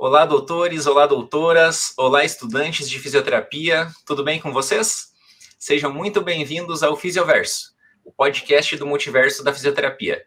Olá, doutores, olá, doutoras, olá, estudantes de fisioterapia, tudo bem com vocês? Sejam muito bem-vindos ao Fisioverso, o podcast do multiverso da fisioterapia.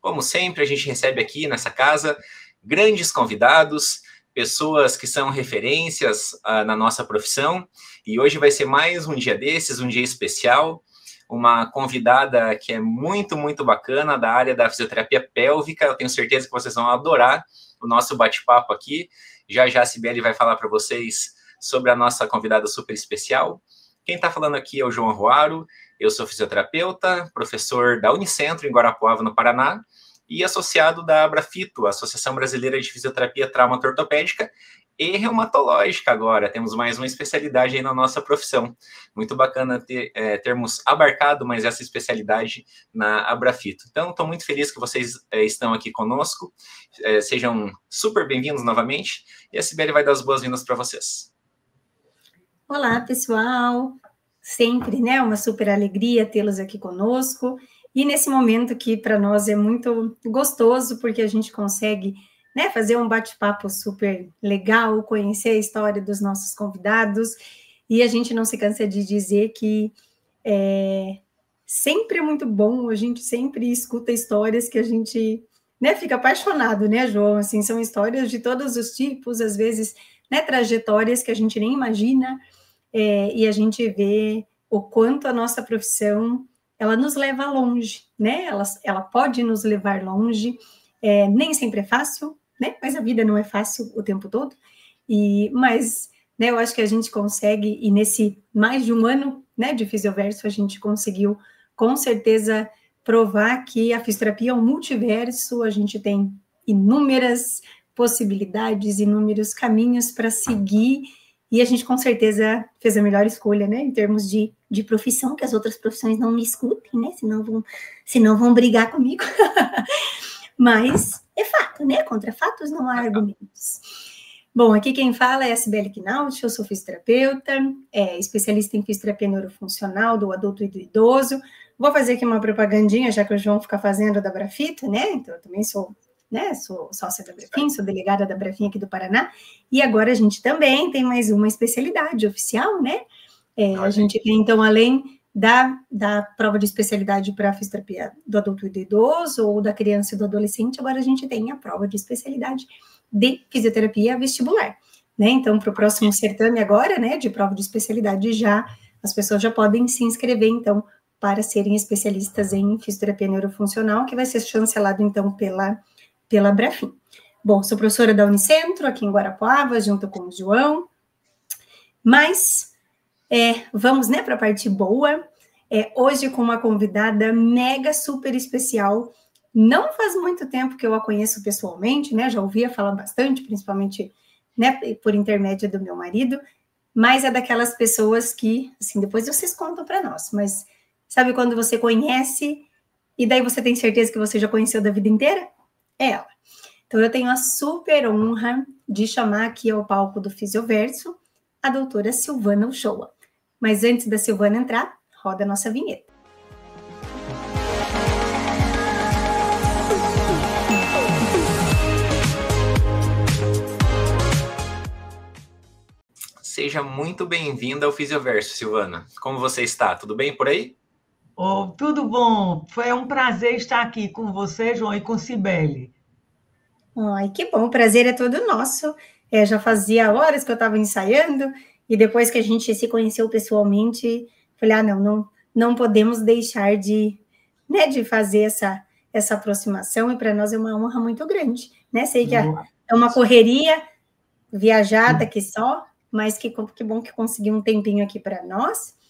Como sempre, a gente recebe aqui nessa casa grandes convidados, pessoas que são referências na nossa profissão, e hoje vai ser mais um dia desses, um dia especial, uma convidada que é muito, muito bacana da área da fisioterapia pélvica. Eu tenho certeza que vocês vão adorar o nosso bate-papo aqui. Já a Cibele vai falar para vocês sobre a nossa convidada super especial. Quem está falando aqui é o João Arruaro. Eu sou fisioterapeuta, professor da Unicentro, em Guarapuava, no Paraná, e associado da Abrafito, Associação Brasileira de Fisioterapia Traumato-Ortopédica e Reumatológica agora. Temos mais uma especialidade aí na nossa profissão. Muito bacana termos abarcado mais essa especialidade na Abrafito. Então, estou muito feliz que vocês estão aqui conosco. Sejam super bem-vindos novamente. E a Cibele vai dar as boas-vindas para vocês. Olá, pessoal. Sempre, né, uma super alegria tê-los aqui conosco. E nesse momento que para nós é muito gostoso, porque a gente consegue, né, fazer um bate-papo super legal, conhecer a história dos nossos convidados, e a gente não se cansa de dizer que sempre é muito bom, a gente sempre escuta histórias que a gente, né, fica apaixonado, né, João? Assim, são histórias de todos os tipos, às vezes, né, trajetórias que a gente nem imagina, e a gente vê o quanto a nossa profissão, ela nos leva longe, né? Ela pode nos levar longe, nem sempre é fácil, né? Mas a vida não é fácil o tempo todo. Mas, né, eu acho que a gente consegue, e nesse mais de um ano, né, de Fisioverso, a gente conseguiu, com certeza, provar que a fisioterapia é um multiverso, a gente tem inúmeras possibilidades, inúmeros caminhos para seguir, e a gente, com certeza, fez a melhor escolha, né, em termos de profissão, que as outras profissões não me escutem, né, senão vão brigar comigo. Mas é fato, né, contra fatos não há argumentos. Bom, aqui quem fala é a Cibele Knaut, eu sou fisioterapeuta, especialista em fisioterapia neurofuncional do adulto e do idoso. Vou fazer aqui uma propagandinha, já que o João fica fazendo da Abrafito, né, então eu também sou sócia da Abrafim, sou delegada da Abrafim aqui do Paraná, e agora a gente também tem mais uma especialidade oficial, né? A gente tem, então, além da prova de especialidade para a fisioterapia do adulto e do idoso, ou da criança e do adolescente, agora a gente tem a prova de especialidade de fisioterapia vestibular, né? Então, para o próximo certame agora, né, de prova de especialidade, as pessoas já podem se inscrever, então, para serem especialistas em fisioterapia neurofuncional, que vai ser chancelado, então, pela Abrafim. Bom, sou professora da Unicentro, aqui em Guarapuava, junto com o João, mas vamos, né, para a parte boa, hoje com uma convidada mega super especial. Não faz muito tempo que eu a conheço pessoalmente, né, já ouvia falar bastante, principalmente, né, por intermédio do meu marido, mas é daquelas pessoas que, assim, depois vocês contam para nós, mas sabe quando você conhece e daí você tem certeza que você já conheceu da vida inteira? É ela. Então, eu tenho a super honra de chamar aqui ao palco do Fisioverso a doutora Silvana Uchoa. Mas antes da Silvana entrar, roda a nossa vinheta. Seja muito bem-vinda ao Fisioverso, Silvana. Como você está? Tudo bem por aí? Tudo bom. Foi um prazer estar aqui com você, João, e com Cibele. Ai, que bom, o prazer é todo nosso. Já fazia horas que eu estava ensaiando, e depois que a gente se conheceu pessoalmente, falei, não podemos deixar de fazer essa aproximação, e para nós é uma honra muito grande, né? Sei que é uma correria viajada aqui só, mas que bom que conseguiu um tempinho aqui para nós.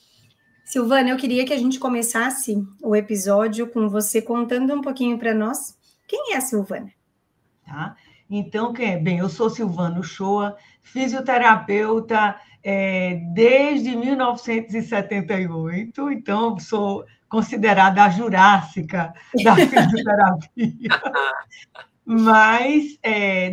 Silvana, eu queria que a gente começasse o episódio com você contando um pouquinho para nós quem é a Silvana. Tá? Então, bem, eu sou Silvana Uchoa, fisioterapeuta desde 1978, então sou considerada a jurássica da fisioterapia. Mas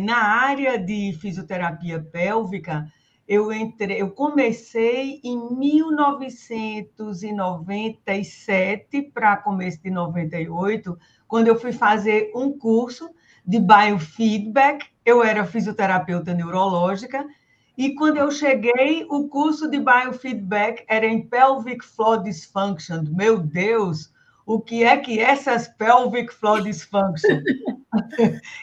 na área de fisioterapia pélvica, eu comecei em 1997 para começo de 98, quando eu fui fazer um curso de biofeedback. eu era fisioterapeuta neurológica, e quando eu cheguei, o curso de biofeedback era em pelvic floor dysfunction. Meu Deus, o que é essas pelvic floor dysfunction?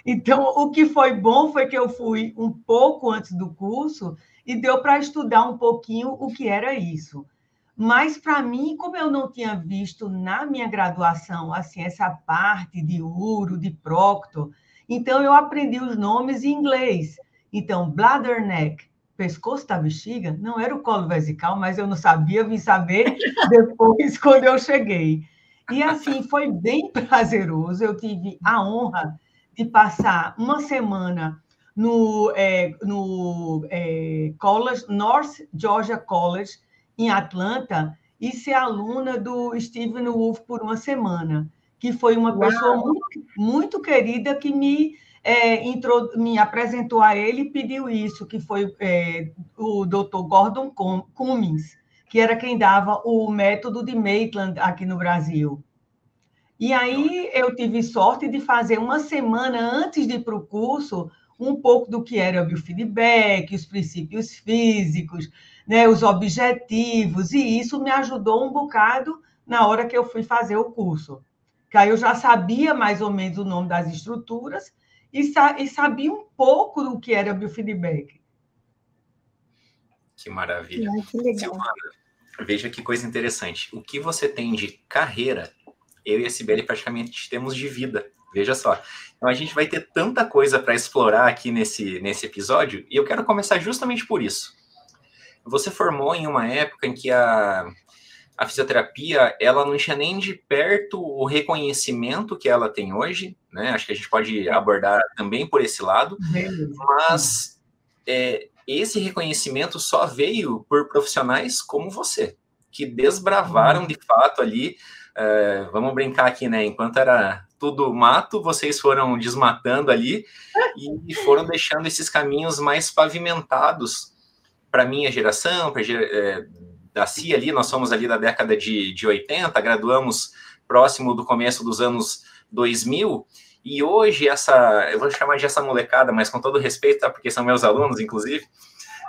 Então, o que foi bom foi que eu fui um pouco antes do curso e deu para estudar um pouquinho o que era isso. Mas, para mim, como eu não tinha visto na minha graduação assim, essa parte de uro, de proctor, então eu aprendi os nomes em inglês. Então, bladder neck, pescoço da bexiga, não era o colo vesical, mas eu não sabia, vim saber depois, quando eu cheguei. E, assim, foi bem prazeroso. Eu tive a honra de passar uma semana no College, North Georgia College, em Atlanta, e ser aluna do Stephen Wolf por uma semana, que foi uma pessoa muito, muito querida que me apresentou a ele e pediu isso, que foi o Dr. Gordon Cummings, que era quem dava o método de Maitland aqui no Brasil. E aí eu tive sorte de fazer uma semana antes de ir para o curso um pouco do que era o biofeedback, os princípios físicos, né, os objetivos, e isso me ajudou um bocado na hora que eu fui fazer o curso. Que aí eu já sabia mais ou menos o nome das estruturas e sabia um pouco do que era biofeedback. Que maravilha. Que legal. Silvana, veja que coisa interessante. O que você tem de carreira, eu e a Cibele praticamente temos de vida. Veja só. Então, a gente vai ter tanta coisa para explorar aqui nesse episódio, e eu quero começar justamente por isso. Você formou em uma época em que a fisioterapia, ela não tinha nem de perto o reconhecimento que ela tem hoje, né? Acho que a gente pode abordar também por esse lado, mas esse reconhecimento só veio por profissionais como você, que desbravaram de fato ali, vamos brincar aqui, né? Enquanto era tudo mato, vocês foram desmatando ali e foram deixando esses caminhos mais pavimentados para a minha geração, para da CIA ali, nós somos ali da década de 80, graduamos próximo do começo dos anos 2000, e hoje eu vou chamar de essa molecada, mas com todo respeito, tá? Porque são meus alunos, inclusive,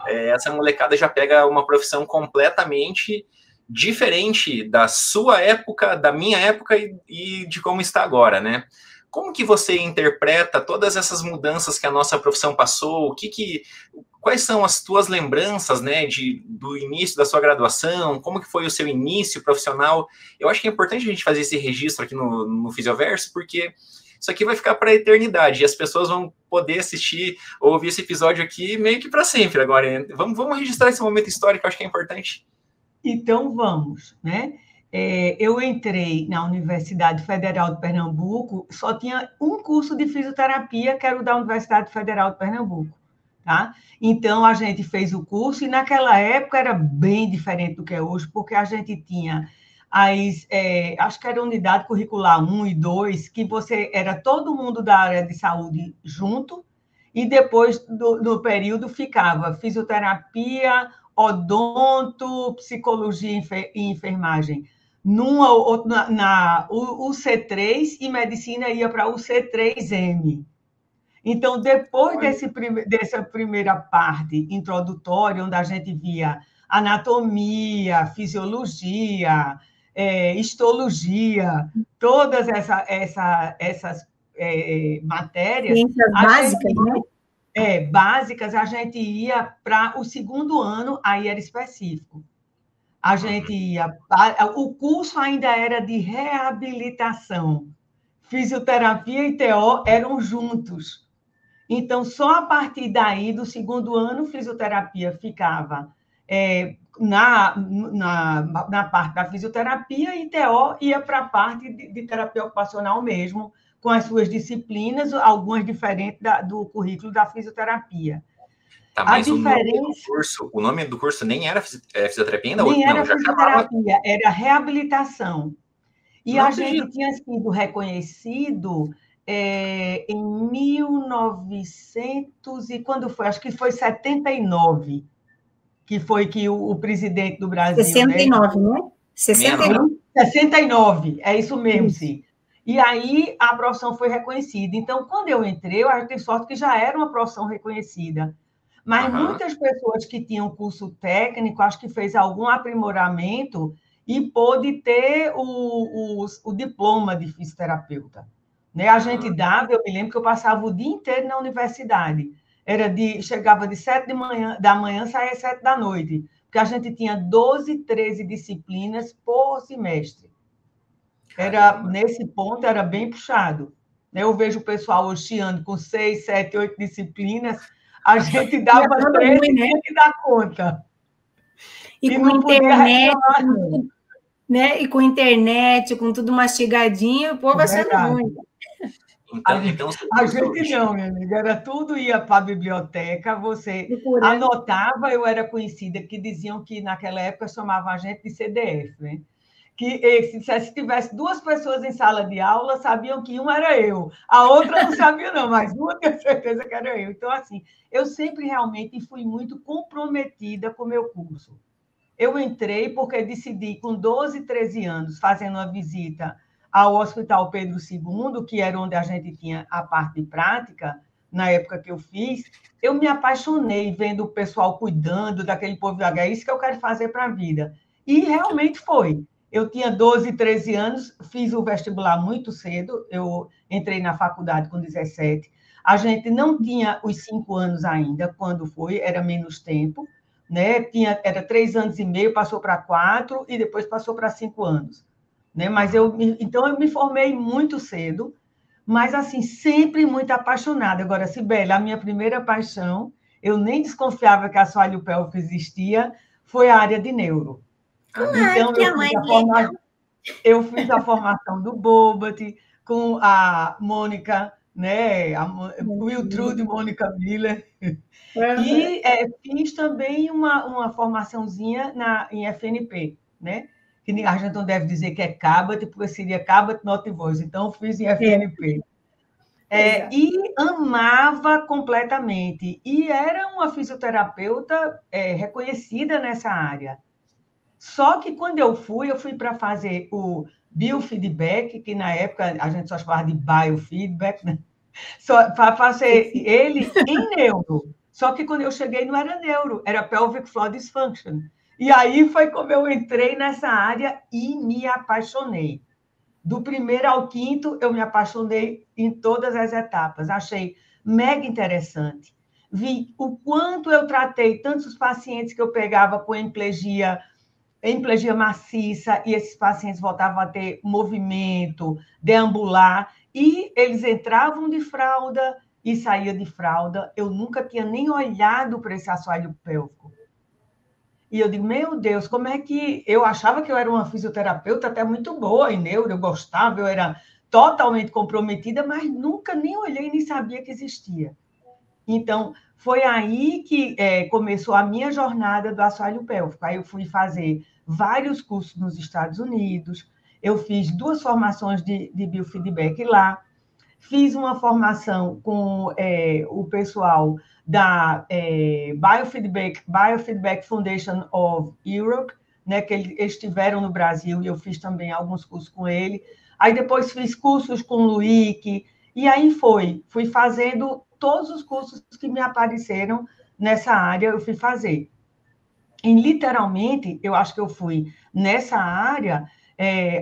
essa molecada já pega uma profissão completamente diferente da sua época, da minha época e de como está agora, né? Como que você interpreta todas essas mudanças que a nossa profissão passou? Quais são as tuas lembranças, né, do início da sua graduação? Como que foi o seu início profissional? Eu acho que é importante a gente fazer esse registro aqui no Fisioverso, porque isso aqui vai ficar para a eternidade, e as pessoas vão poder assistir ou ouvir esse episódio aqui meio que para sempre agora. Vamos registrar esse momento histórico, eu acho que é importante. Então, vamos, né? Eu entrei na Universidade Federal de Pernambuco, só tinha um curso de fisioterapia, que era o da Universidade Federal de Pernambuco, tá? Então, a gente fez o curso, e naquela época era bem diferente do que é hoje, porque a gente tinha acho que era unidade curricular 1 e 2, que era todo mundo da área de saúde junto, e depois do período ficava fisioterapia, odonto, psicologia e enfermagem. O C3, e medicina ia para o C3M. Então, depois dessa primeira parte introdutória, onde a gente via anatomia, fisiologia, histologia, todas essas matérias... Ciências básicas, né? Básicas, a gente ia para o segundo ano, aí era específico. A gente ia... O curso ainda era de reabilitação. Fisioterapia e TO eram juntos. Então, só a partir daí, do segundo ano, fisioterapia ficava na parte da fisioterapia, e TO ia para a parte de terapia ocupacional mesmo, com as suas disciplinas, algumas diferentes do currículo da fisioterapia. Tá, mas o nome do curso nem era fisioterapia ainda? Nem era fisioterapia, era reabilitação. E a gente tinha sido reconhecido em 1900, e quando foi? Acho que foi 79, que foi que o presidente do Brasil... 69, né? 69, é isso mesmo, sim. E aí a profissão foi reconhecida. Então, quando eu entrei, eu tenho sorte que já era uma profissão reconhecida. Mas muitas pessoas que tinham curso técnico, acho que fez algum aprimoramento e pôde ter o diploma de fisioterapeuta. Né? A gente dava, eu me lembro que eu passava o dia inteiro na universidade. Chegava de 7 da manhã, saía às 7 da noite, porque a gente tinha 12, 13 disciplinas por semestre. Nesse ponto, era bem puxado. Eu vejo o pessoal hoje chiando com 6, 7, 8 disciplinas, a gente dava 13 e tinha que dar conta. E com internet, né? E com internet, com tudo mastigadinho, o povo achando ruim. A gente não, minha amiga, era tudo, ia para a biblioteca, você anotava, eu era conhecida, que diziam que naquela época chamavam a gente de CDF, né? Que se tivesse 2 pessoas em sala de aula, sabiam que uma era eu, a outra não sabia não, mas uma tinha certeza que era eu. Então, assim, eu sempre realmente fui muito comprometida com o meu curso. Eu entrei porque decidi, com 12, 13 anos, fazendo uma visita ao Hospital Pedro II, que era onde a gente tinha a parte de prática, na época que eu fiz, eu me apaixonei vendo o pessoal cuidando daquele povo. É isso que eu quero fazer para a vida. E realmente foi. Eu tinha 12, 13 anos, fiz o vestibular muito cedo, eu entrei na faculdade com 17. A gente não tinha os 5 anos ainda, quando foi, era menos tempo, né? Era 3 anos e meio, passou para 4 e depois passou para 5 anos. Né? Então, eu me formei muito cedo, mas, assim, sempre muito apaixonada. Agora, Cibele, a minha primeira paixão, eu nem desconfiava que assoalho pélvico existia, foi a área de neuro. Então, eu fiz a formação do Bobat com a Mônica, né? O Wiltrude Mônica Miller. E fiz também uma formaçãozinha em FNP, né? Que a gente não deve dizer que é Cabot, porque seria Cabot Not Voice. Então, fiz em FNP. E amava completamente. E era uma fisioterapeuta reconhecida nessa área. Só que quando eu fui para fazer o biofeedback, que na época a gente só chamava de biofeedback, né? Só para fazer ele em neuro. Só que quando eu cheguei não era neuro, era pelvic floor dysfunction. E aí foi como eu entrei nessa área e me apaixonei. Do 1º ao 5º, eu me apaixonei em todas as etapas. Achei mega interessante. Vi o quanto eu tratei tantos pacientes que eu pegava com hemiplegia maciça, e esses pacientes voltavam a ter movimento, deambular, e eles entravam de fralda e saíam de fralda. Eu nunca tinha nem olhado para esse assoalho pélvico. E eu digo, meu Deus, como é que... Eu achava que eu era uma fisioterapeuta até muito boa em neuro, eu gostava, eu era totalmente comprometida, mas nunca nem olhei, nem sabia que existia. Então, foi aí que começou a minha jornada do assoalho pélvico. Aí eu fui fazer vários cursos nos Estados Unidos, eu fiz 2 formações de biofeedback lá, fiz uma formação com o pessoal da Biofeedback Foundation of Europe, né, que eles estiveram no Brasil, e eu fiz também alguns cursos com ele. Aí depois fiz cursos com o Luick, e aí fui fazendo todos os cursos que me apareceram nessa área, eu fui fazer. E, literalmente, eu acho que eu fui nessa área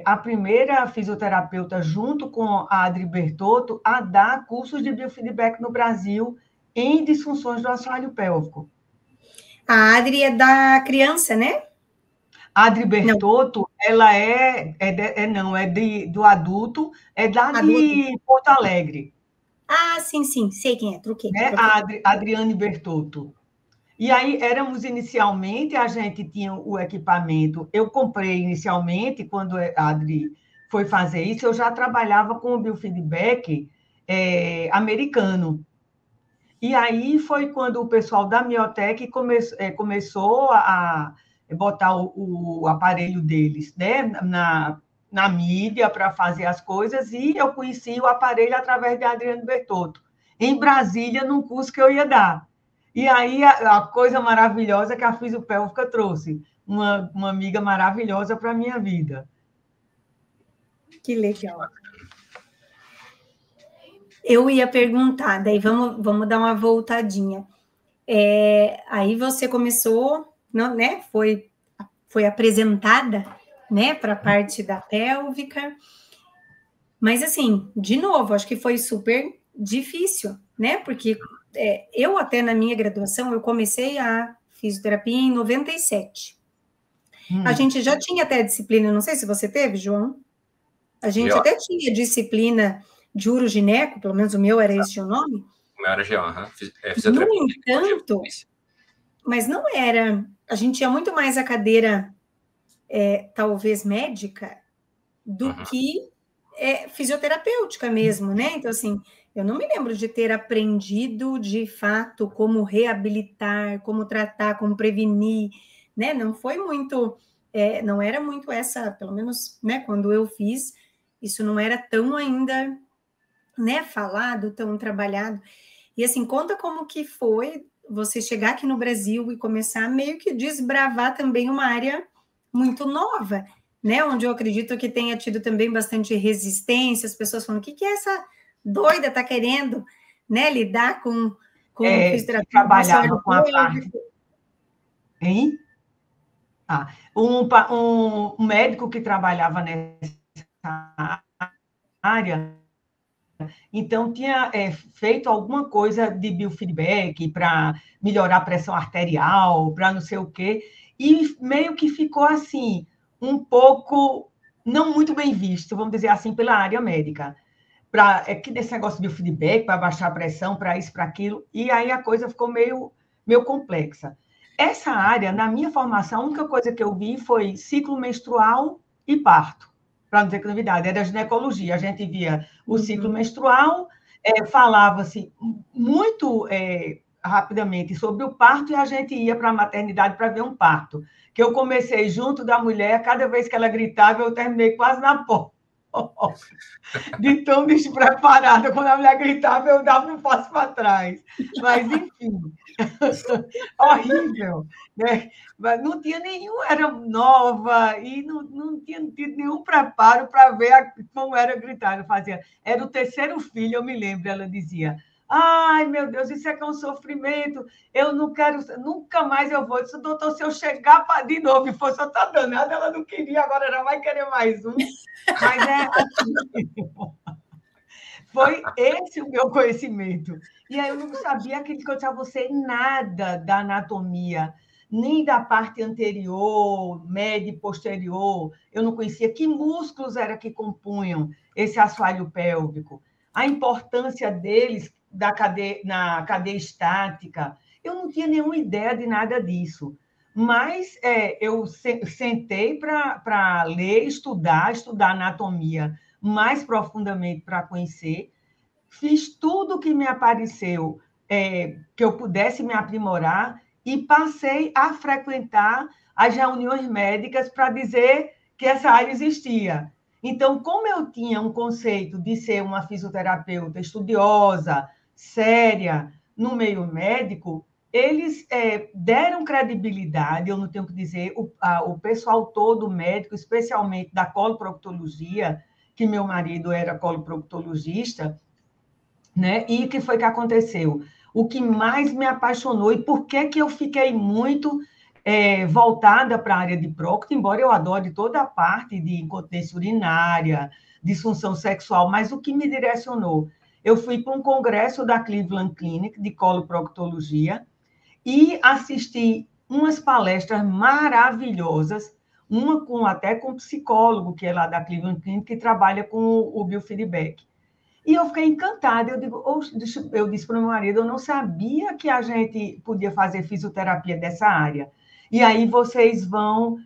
a primeira fisioterapeuta, junto com a Adri Bertotto, a dar cursos de biofeedback no Brasil em disfunções do assoalho pélvico. A Adri é da criança, né? A Adri Bertotto, ela do adulto, de Porto Alegre. Ah, sim, sei quem é, troquei. A Adriane Bertotto. E aí, inicialmente, a gente tinha o equipamento. Eu comprei inicialmente, quando a Adri foi fazer isso, eu já trabalhava com o biofeedback americano. E aí foi quando o pessoal da Miotec começou a botar o aparelho deles, né, na mídia para fazer as coisas, e eu conheci o aparelho através de Adriane Bertotto, em Brasília, num curso que eu ia dar. E aí, a coisa maravilhosa que a fisiopélvica trouxe, uma amiga maravilhosa para a minha vida. Que legal. Eu ia perguntar, daí vamos dar uma voltadinha. Aí você começou, não, né? Foi apresentada, né, para a parte da pélvica. Mas, assim, de novo, acho que foi super difícil, né? Porque eu até na minha graduação, eu comecei a fisioterapia em 97. A gente já tinha até disciplina, não sei se você teve, João. A gente até tinha disciplina de urogineco, pelo menos o meu era esse o nome. O meu era No entanto, mas não era. A gente tinha muito mais a cadeira, talvez médica, do que fisioterapêutica mesmo, né? Então, assim, eu não me lembro de ter aprendido de fato como reabilitar, como tratar, como prevenir, né? Não foi muito, não era muito essa, pelo menos, né? Quando eu fiz, isso não era tão ainda, né? Falado, tão trabalhado. E assim, conta como que foi você chegar aqui no Brasil e começar meio que desbravar também uma área muito nova, né? Onde eu acredito que tenha tido também bastante resistência, as pessoas falando, o que essa doida está querendo, né? Lidar com fisioterapia. Trabalhava com a parte... Hein? Um médico que trabalhava nessa área, então tinha feito alguma coisa de biofeedback para melhorar a pressão arterial, para não sei o quê, e meio que ficou assim, um pouco não muito bem visto, vamos dizer assim, pela área médica. Que desse negócio de biofeedback, para baixar a pressão, para isso, para aquilo, e aí a coisa ficou meio complexa. Essa área, na minha formação, a única coisa que eu vi foi ciclo menstrual e parto, para não dizer que novidade, era ginecologia. A gente via o ciclo menstrual, falava-se muito rapidamente sobre o parto, e a gente ia para a maternidade para ver um parto, que eu comecei junto da mulher, cada vez que ela gritava, eu terminei quase na porta. De tão despreparada, quando a mulher gritava, eu dava um passo para trás. Mas, enfim, horrível, né? Mas não tinha nenhum, era nova, e não tinha tido nenhum preparo para ver como era gritar. Eu fazia, era o terceiro filho, eu me lembro, ela dizia, ai, meu Deus, isso é que é um sofrimento, eu não quero, nunca mais eu vou. Eu disse, doutor, se eu chegar de novo e fosse outra danada, ela não queria, agora já vai querer mais um. Mas assim, foi esse o meu conhecimento. E aí eu não sabia que eu você nada da anatomia, nem da parte anterior, média e posterior. Eu não conhecia que músculos era que compunham esse assoalho pélvico, a importância deles na cadeia estática. Eu não tinha nenhuma ideia de nada disso. Mas eu sentei para ler, estudar anatomia mais profundamente para conhecer. Fiz tudo o que me apareceu, que eu pudesse me aprimorar, e passei a frequentar as reuniões médicas para dizer que essa área existia. Então, como eu tinha um conceito de ser uma fisioterapeuta estudiosa, séria, no meio médico, eles deram credibilidade, eu não tenho que dizer, o pessoal todo médico, especialmente da coloproctologia, que meu marido era coloproctologista, né? E o que foi que aconteceu? O que mais me apaixonou, e por que eu fiquei muito voltada para a área de prócto, embora eu adore toda a parte de incontinência urinária, disfunção sexual, mas o que me direcionou? Eu fui para um congresso da Cleveland Clinic de coloproctologia e assisti umas palestras maravilhosas, uma até com um psicólogo, que é lá da Cleveland Clinic, que trabalha com o biofeedback. E eu fiquei encantada. Eu disse para o meu marido, eu não sabia que a gente podia fazer fisioterapia dessa área. E aí vocês vão...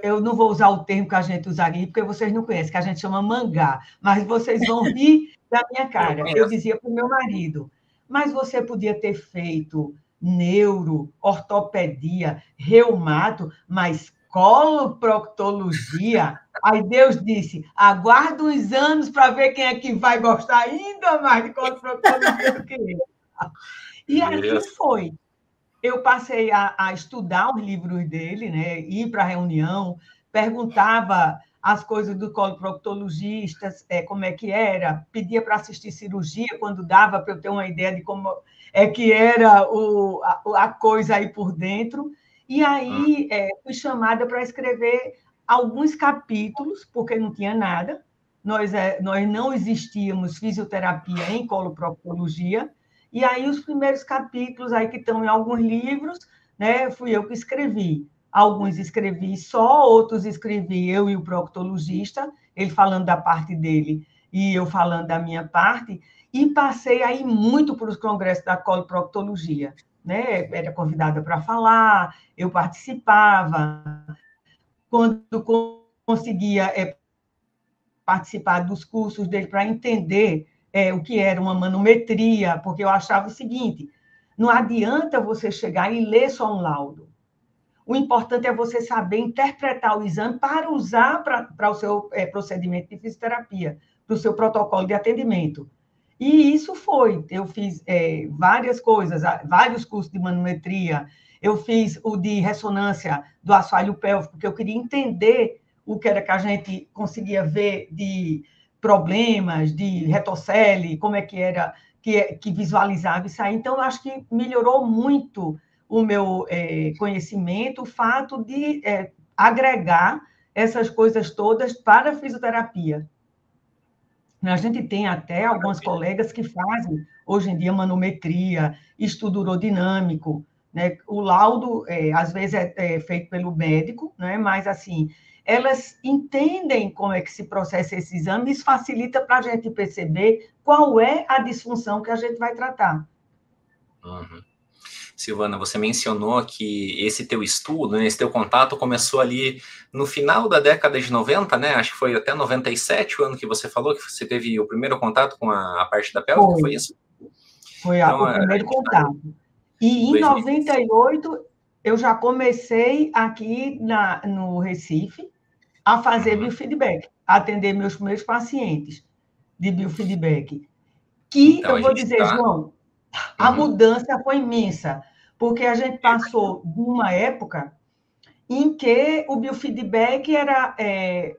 eu não vou usar o termo que a gente usaria, porque vocês não conhecem, que a gente chama mangá, mas vocês vão rir da minha cara. Eu dizia para o meu marido, mas você podia ter feito neuro, ortopedia, reumato, mas coloproctologia. Aí Deus disse, aguarda uns anos para ver quem é que vai gostar ainda mais de coloproctologia do que eu. E assim foi. Eu passei a estudar os livros dele, né? Ir para a reunião, perguntava as coisas do coloproctologista, como é que era, pedia para assistir cirurgia quando dava, para eu ter uma ideia de como é que era a coisa aí por dentro. E aí fui chamada para escrever alguns capítulos, porque não tinha nada. Nós não existíamos fisioterapia em coloproctologia. E aí os primeiros capítulos aí que estão em alguns livros, né, fui eu que escrevi. Alguns escrevi só, outros escrevi eu e o proctologista, ele falando da parte dele e eu falando da minha parte, e passei aí muito para os congressos da coloproctologia, né? Era convidada para falar, eu participava. Quando conseguia participar dos cursos dele para entender o que era uma manometria, porque eu achava o seguinte, não adianta você chegar e ler só um laudo. O importante é você saber interpretar o exame para usar para o seu procedimento de fisioterapia, para o seu protocolo de atendimento. E isso foi. Eu fiz várias coisas, vários cursos de manometria, eu fiz o de ressonância do assoalho pélvico, porque eu queria entender o que era que a gente conseguia ver de problemas, de retocele, como é que era que visualizava isso aí. Então, eu acho que melhorou muito o meu conhecimento, o fato de agregar essas coisas todas para a fisioterapia. A gente tem até algumas colegas que fazem, hoje em dia, manometria, estudo urodinâmico, né? O laudo, às vezes, é feito pelo médico, né? Mas, assim, elas entendem como é que se processa esse exame, isso facilita para a gente perceber qual é a disfunção que a gente vai tratar. Uhum. Silvana, você mencionou que esse teu estudo, né, esse teu contato começou ali no final da década de 90, né? Acho que foi até 97 o ano que você falou que você teve o primeiro contato com a parte da pélvica, foi isso? Foi então, o primeiro contato. E em 98 eu já comecei aqui no Recife a fazer biofeedback, a atender meus primeiros pacientes de biofeedback. Que então, eu vou dizer, João, a mudança foi imensa, porque a gente passou de uma época em que o biofeedback era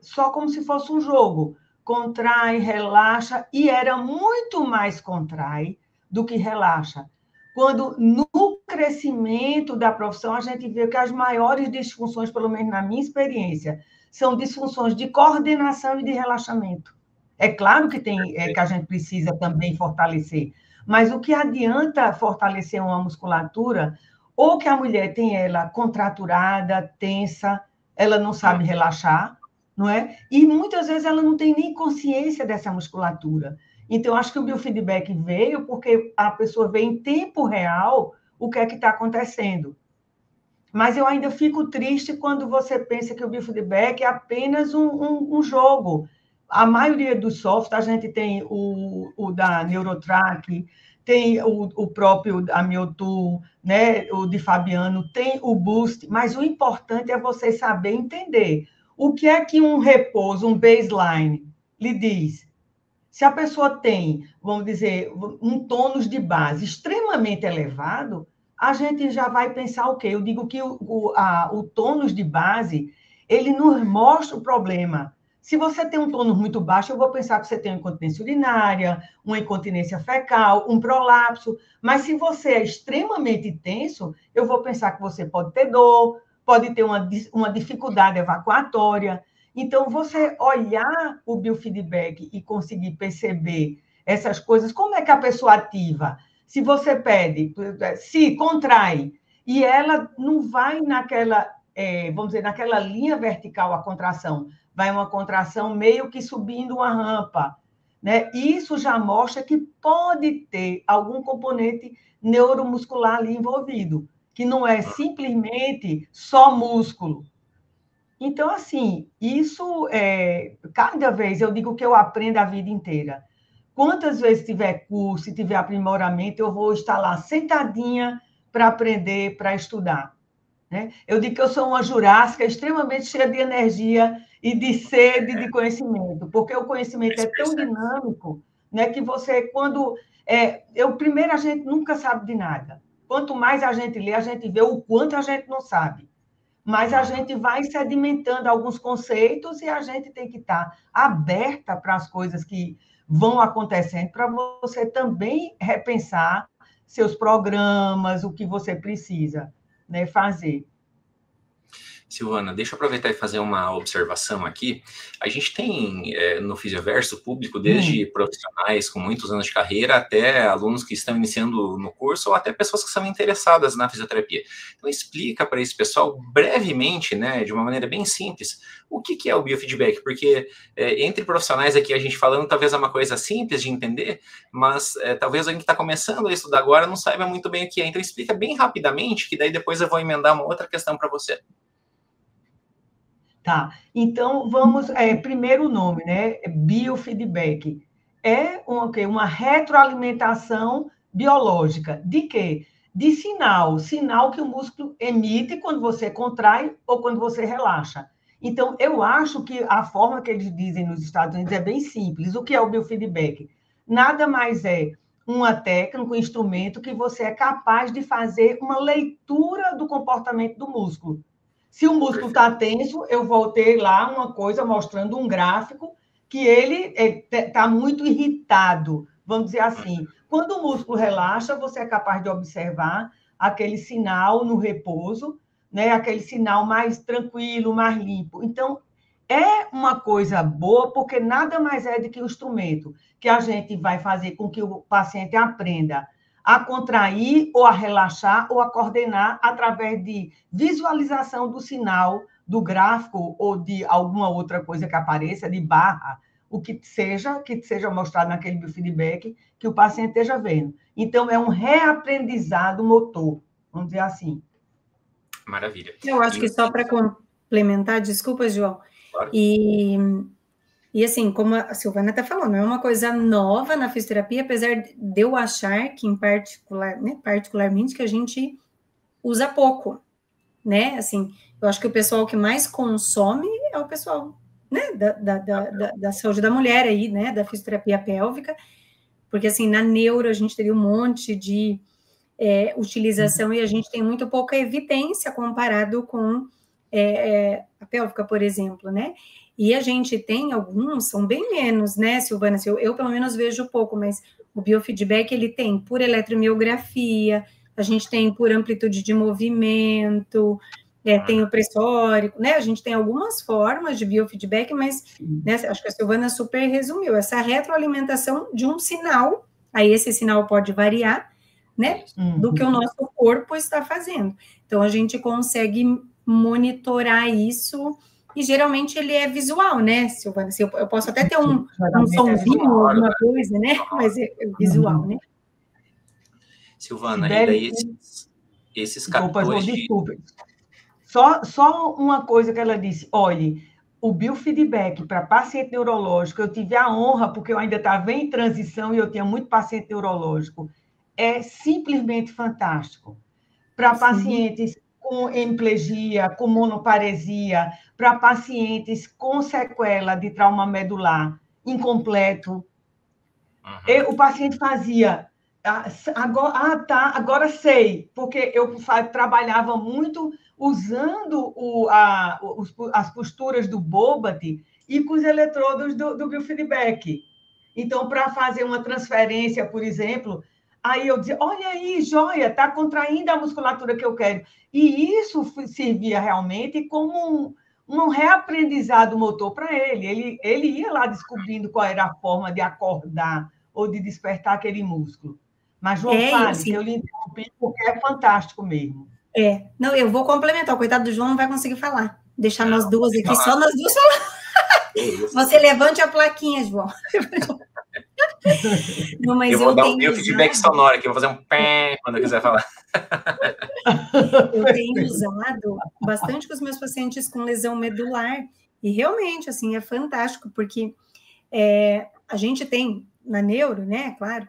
só como se fosse um jogo. Contrai, relaxa, e era muito mais contrai do que relaxa. Quando no crescimento da profissão a gente vê que as maiores disfunções, pelo menos na minha experiência, são disfunções de coordenação e de relaxamento. É claro que que a gente precisa também fortalecer, mas o que adianta fortalecer uma musculatura ou que a mulher tem ela contraturada, tensa, ela não sabe relaxar, não é? E muitas vezes ela não tem nem consciência dessa musculatura. Então, acho que o biofeedback veio porque a pessoa vê em tempo real o que é que está acontecendo. Mas eu ainda fico triste quando você pensa que o biofeedback é apenas um jogo. A maioria dos softwares, a gente tem o da Neurotrack, tem o próprio Amiotool, né? O de Fabiano, tem o Boost, mas o importante é você saber entender o que é que um repouso, um baseline, lhe diz. Se a pessoa tem, vamos dizer, um tônus de base extremamente elevado, a gente já vai pensar o quê? Eu digo que o tônus de base, ele nos mostra o problema. Se você tem um tônus muito baixo, eu vou pensar que você tem uma incontinência urinária, uma incontinência fecal, um prolapso. Mas se você é extremamente tenso, eu vou pensar que você pode ter dor, pode ter uma dificuldade evacuatória. Então, você olhar o biofeedback e conseguir perceber essas coisas, como é que a pessoa ativa? Se você pede, se contrai, e ela não vai naquela, vamos dizer, naquela linha vertical a contração, vai uma contração meio que subindo uma rampa, né? Isso já mostra que pode ter algum componente neuromuscular ali envolvido, que não é simplesmente só músculo. Então, assim, isso cada vez eu digo que eu aprendo a vida inteira. Quantas vezes tiver curso, se tiver aprimoramento, eu vou estar lá sentadinha para aprender, para estudar. Né? Eu digo que eu sou uma jurássica extremamente cheia de energia e de sede de conhecimento, porque o conhecimento é tão dinâmico, né, que você, quando... primeiro, a gente nunca sabe de nada. Quanto mais a gente lê, a gente vê o quanto a gente não sabe. mas a gente vai sedimentando alguns conceitos e a gente tem que estar aberta para as coisas que vão acontecendo, para você também repensar seus programas, o que você precisa, né, fazer. Silvana, deixa eu aproveitar e fazer uma observação aqui. A gente tem no Fisioverso público, desde profissionais com muitos anos de carreira, até alunos que estão iniciando no curso, ou até pessoas que são interessadas na fisioterapia. Então, explica para esse pessoal, brevemente, né, de uma maneira bem simples, o que é o biofeedback, porque entre profissionais aqui, a gente falando, talvez é uma coisa simples de entender, mas talvez alguém que está começando a estudar agora não saiba muito bem o que é. Então, explica bem rapidamente, que daí depois eu vou emendar uma outra questão para você. Tá, então vamos, primeiro o nome, né? Biofeedback. É uma retroalimentação biológica. De quê? De sinal que o músculo emite quando você contrai ou quando você relaxa. Então, eu acho que a forma que eles dizem nos Estados Unidos é bem simples. O que é o biofeedback? Nada mais é uma técnica, um instrumento que você é capaz de fazer uma leitura do comportamento do músculo. Se o músculo está tenso, eu vou ter lá uma coisa mostrando um gráfico que ele está muito irritado, vamos dizer assim. Quando o músculo relaxa, você é capaz de observar aquele sinal no repouso, né? Aquele sinal mais tranquilo, mais limpo. Então, é uma coisa boa, porque nada mais é do que o instrumento que a gente vai fazer com que o paciente aprenda a contrair, ou a relaxar, ou a coordenar através de visualização do sinal, do gráfico, ou de alguma outra coisa que apareça, de barra, o que seja mostrado naquele biofeedback, que o paciente esteja vendo. Então, é um reaprendizado motor, vamos dizer assim. Maravilha. Eu acho que só para complementar, desculpa, João, claro. E assim, como a Silvana está falando, é uma coisa nova na fisioterapia, apesar de eu achar que, particularmente, que a gente usa pouco, né? Assim, eu acho que o pessoal que mais consome é o pessoal, né, da saúde da mulher aí, né, da fisioterapia pélvica, porque, assim, na neuro a gente teria um monte de utilização e a gente tem muito pouca evidência comparado com a pélvica, por exemplo, né? E a gente tem alguns, são bem menos, né, Silvana? Eu pelo menos vejo pouco, mas o biofeedback, ele tem por eletromiografia, a gente tem por amplitude de movimento, tem o pressórico, né? A gente tem algumas formas de biofeedback, mas né, acho que a Silvana super resumiu. Essa retroalimentação de um sinal, aí esse sinal pode variar, né, do que o nosso corpo está fazendo. Então, a gente consegue monitorar isso, e geralmente ele é visual, né, Silvana? Eu posso até ter um somzinho, alguma coisa, né, mas é visual, né? Silvana, e daí esses captores de... Só uma coisa que ela disse, olhe, o biofeedback para paciente neurológico, eu tive a honra, porque eu ainda estava em transição e eu tinha muito paciente neurológico, é simplesmente fantástico. Para pacientes com hemiplegia, com monoparesia, para pacientes com sequela de trauma medular incompleto. O paciente fazia... agora sei, porque eu trabalhava muito usando as posturas do Bobat e com os eletrodos do biofeedback. Então, para fazer uma transferência, por exemplo, aí eu dizia, olha aí, joia, está contraindo a musculatura que eu quero. E isso servia realmente como um reaprendizado motor para ele. Ele ia lá descobrindo qual era a forma de acordar ou de despertar aquele músculo. Mas, João, fale, assim, que eu lhe interrompi, porque é fantástico mesmo. Não, eu vou complementar. O coitado do João não vai conseguir falar. Deixar nós duas aqui, só nós duas falar. Você levante a plaquinha, João. Não, mas eu vou dar um biofeedback sonoro aqui, eu vou fazer um pé quando eu quiser falar. Eu tenho usado bastante com os meus pacientes com lesão medular, e realmente, assim, é fantástico, porque a gente tem na neuro, né, claro,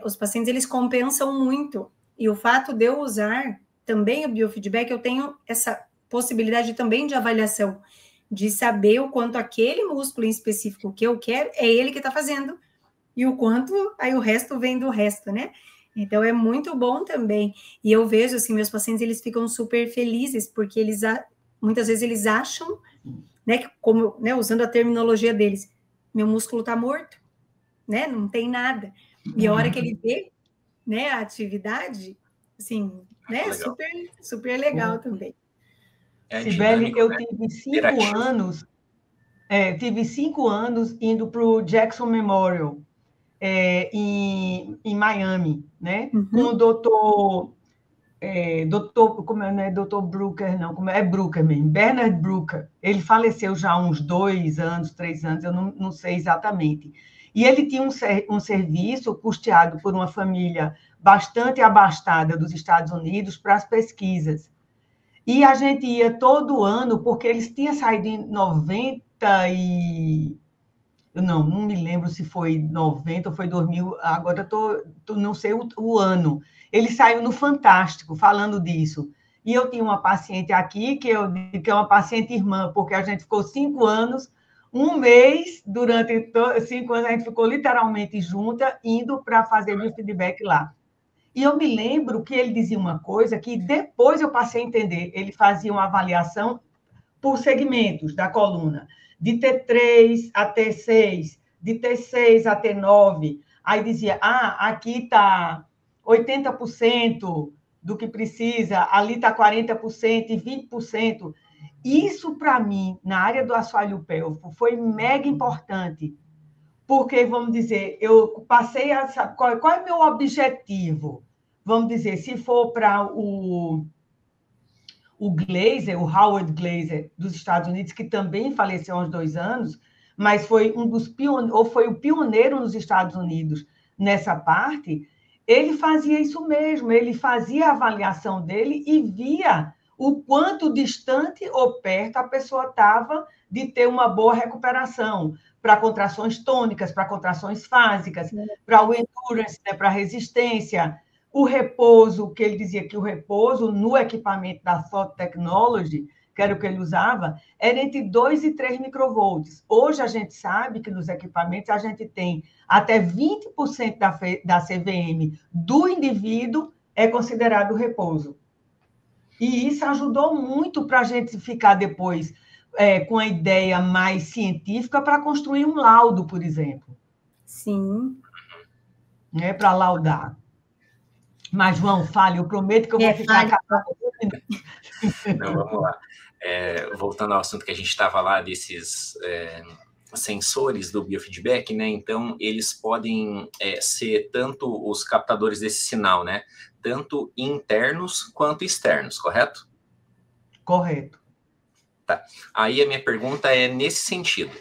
os pacientes, eles compensam muito, e o fato de eu usar também o biofeedback, eu tenho essa possibilidade também de avaliação, de saber o quanto aquele músculo em específico que eu quero, é ele que está fazendo, e o quanto, aí o resto vem do resto, né? Então, é muito bom também. E eu vejo, assim, meus pacientes, eles ficam super felizes, porque eles Muitas vezes eles acham, né, que como, né, usando a terminologia deles, meu músculo está morto, né, não tem nada. E a hora que ele vê, né, a atividade, assim, né, Legal. super legal também. Sibeli, eu né? tive 5 anos, indo para o Jackson Memorial, em Miami, né? Com o doutor, como é, não é doutor Brooker, não, como é Brooker mesmo, Bernard Brooker. Ele faleceu já há uns 2 anos, 3 anos, eu não sei exatamente. E ele tinha um serviço custeado por uma família bastante abastada dos Estados Unidos para as pesquisas. E a gente ia todo ano, porque eles tinham saído em 90 e... Eu não me lembro se foi 90 ou foi 2000, agora não sei o ano. Ele saiu no Fantástico falando disso. E eu tinha uma paciente aqui, que eu digo que é uma paciente irmã, porque a gente ficou 5 anos, um mês, durante 5 anos, a gente ficou literalmente junta, indo para fazer biofeedback lá. E eu me lembro que ele dizia uma coisa que depois eu passei a entender. Ele fazia uma avaliação por segmentos da coluna, de T3 a T6, de T6 a T9. Aí dizia, aqui está 80% do que precisa, ali está 40% e 20%. Isso, para mim, na área do assoalho pélvico, foi mega importante, porque, vamos dizer, eu passei a saber qual é o meu objetivo. Vamos dizer, se for para o Glaser, o Howard Glaser, dos Estados Unidos, que também faleceu há uns 2 anos, mas foi foi o pioneiro nos Estados Unidos nessa parte, ele fazia isso mesmo, ele fazia a avaliação dele e via o quanto distante ou perto a pessoa estava de ter uma boa recuperação, para contrações tônicas, para contrações fásicas, para o endurance, né, para a resistência. O repouso, que ele dizia que o repouso no equipamento da Thought Technology, que era o que ele usava, era entre 2 e 3 microvolts. Hoje a gente sabe que nos equipamentos a gente tem até 20% da CVM do indivíduo é considerado repouso. E isso ajudou muito para a gente ficar depois com a ideia mais científica para construir um laudo, por exemplo. Sim. Né, para laudar. Mas, João, fale, eu prometo que eu vou ficar calado. Não, vamos lá. Voltando ao assunto que a gente estava lá, desses sensores do biofeedback, né? Então, eles podem ser tanto os captadores desse sinal, né? Tanto internos quanto externos, correto? Correto. Tá. Aí a minha pergunta é nesse sentido.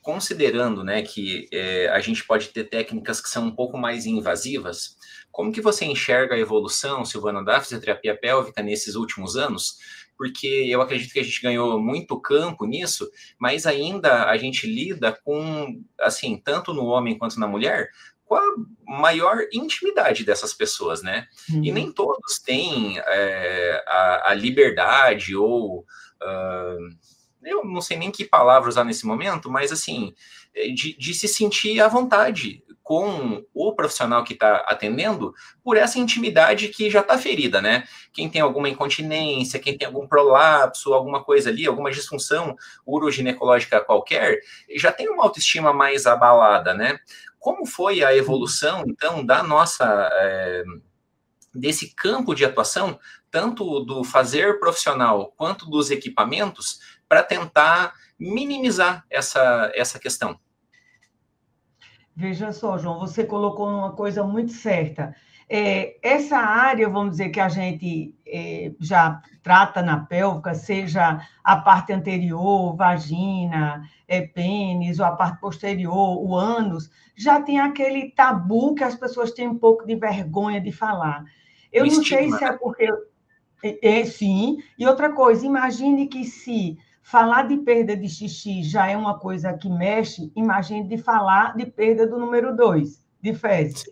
Considerando, né, que a gente pode ter técnicas que são um pouco mais invasivas, como que você enxerga a evolução, Silvana, da fisioterapia pélvica nesses últimos anos? Porque eu acredito que a gente ganhou muito campo nisso, mas ainda a gente lida com, assim, tanto no homem quanto na mulher, com a maior intimidade dessas pessoas, né? E nem todos têm a liberdade ou... eu não sei nem que palavra usar nesse momento, mas assim, de se sentir à vontade com o profissional que está atendendo por essa intimidade que já está ferida, né? Quem tem alguma incontinência, quem tem algum prolapso, alguma coisa ali, alguma disfunção uroginecológica qualquer, já tem uma autoestima mais abalada, né? Como foi a evolução, então, da nossa... desse campo de atuação, tanto do fazer profissional quanto dos equipamentos, para tentar minimizar essa questão? Veja só, João, você colocou uma coisa muito certa. Essa área, vamos dizer, que a gente já trata na pélvica, seja a parte anterior, vagina, pênis, ou a parte posterior, o ânus, já tem aquele tabu que as pessoas têm um pouco de vergonha de falar. Eu não sei se é porque... sim. E outra coisa, imagine que se falar de perda de xixi já é uma coisa que mexe, imagine de falar de perda do número 2, de fezes.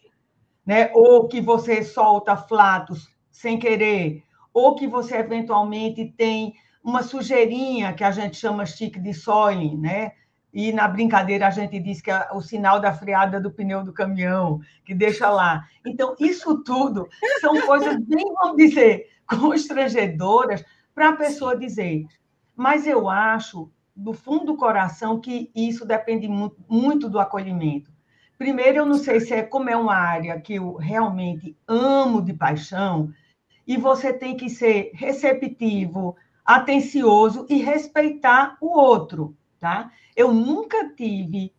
Né? Ou que você solta flatos sem querer, ou que você eventualmente tem uma sujeirinha que a gente chama chique de soiling, né? E na brincadeira a gente diz que é o sinal da freada do pneu do caminhão, que deixa lá. Então, isso tudo são coisas bem, vamos dizer, constrangedoras para a pessoa dizer. Mas eu acho, do fundo do coração, que isso depende muito do acolhimento. Primeiro, eu não sei se como é uma área que eu realmente amo de paixão, e você tem que ser receptivo, atencioso e respeitar o outro, tá? Eu nunca tive,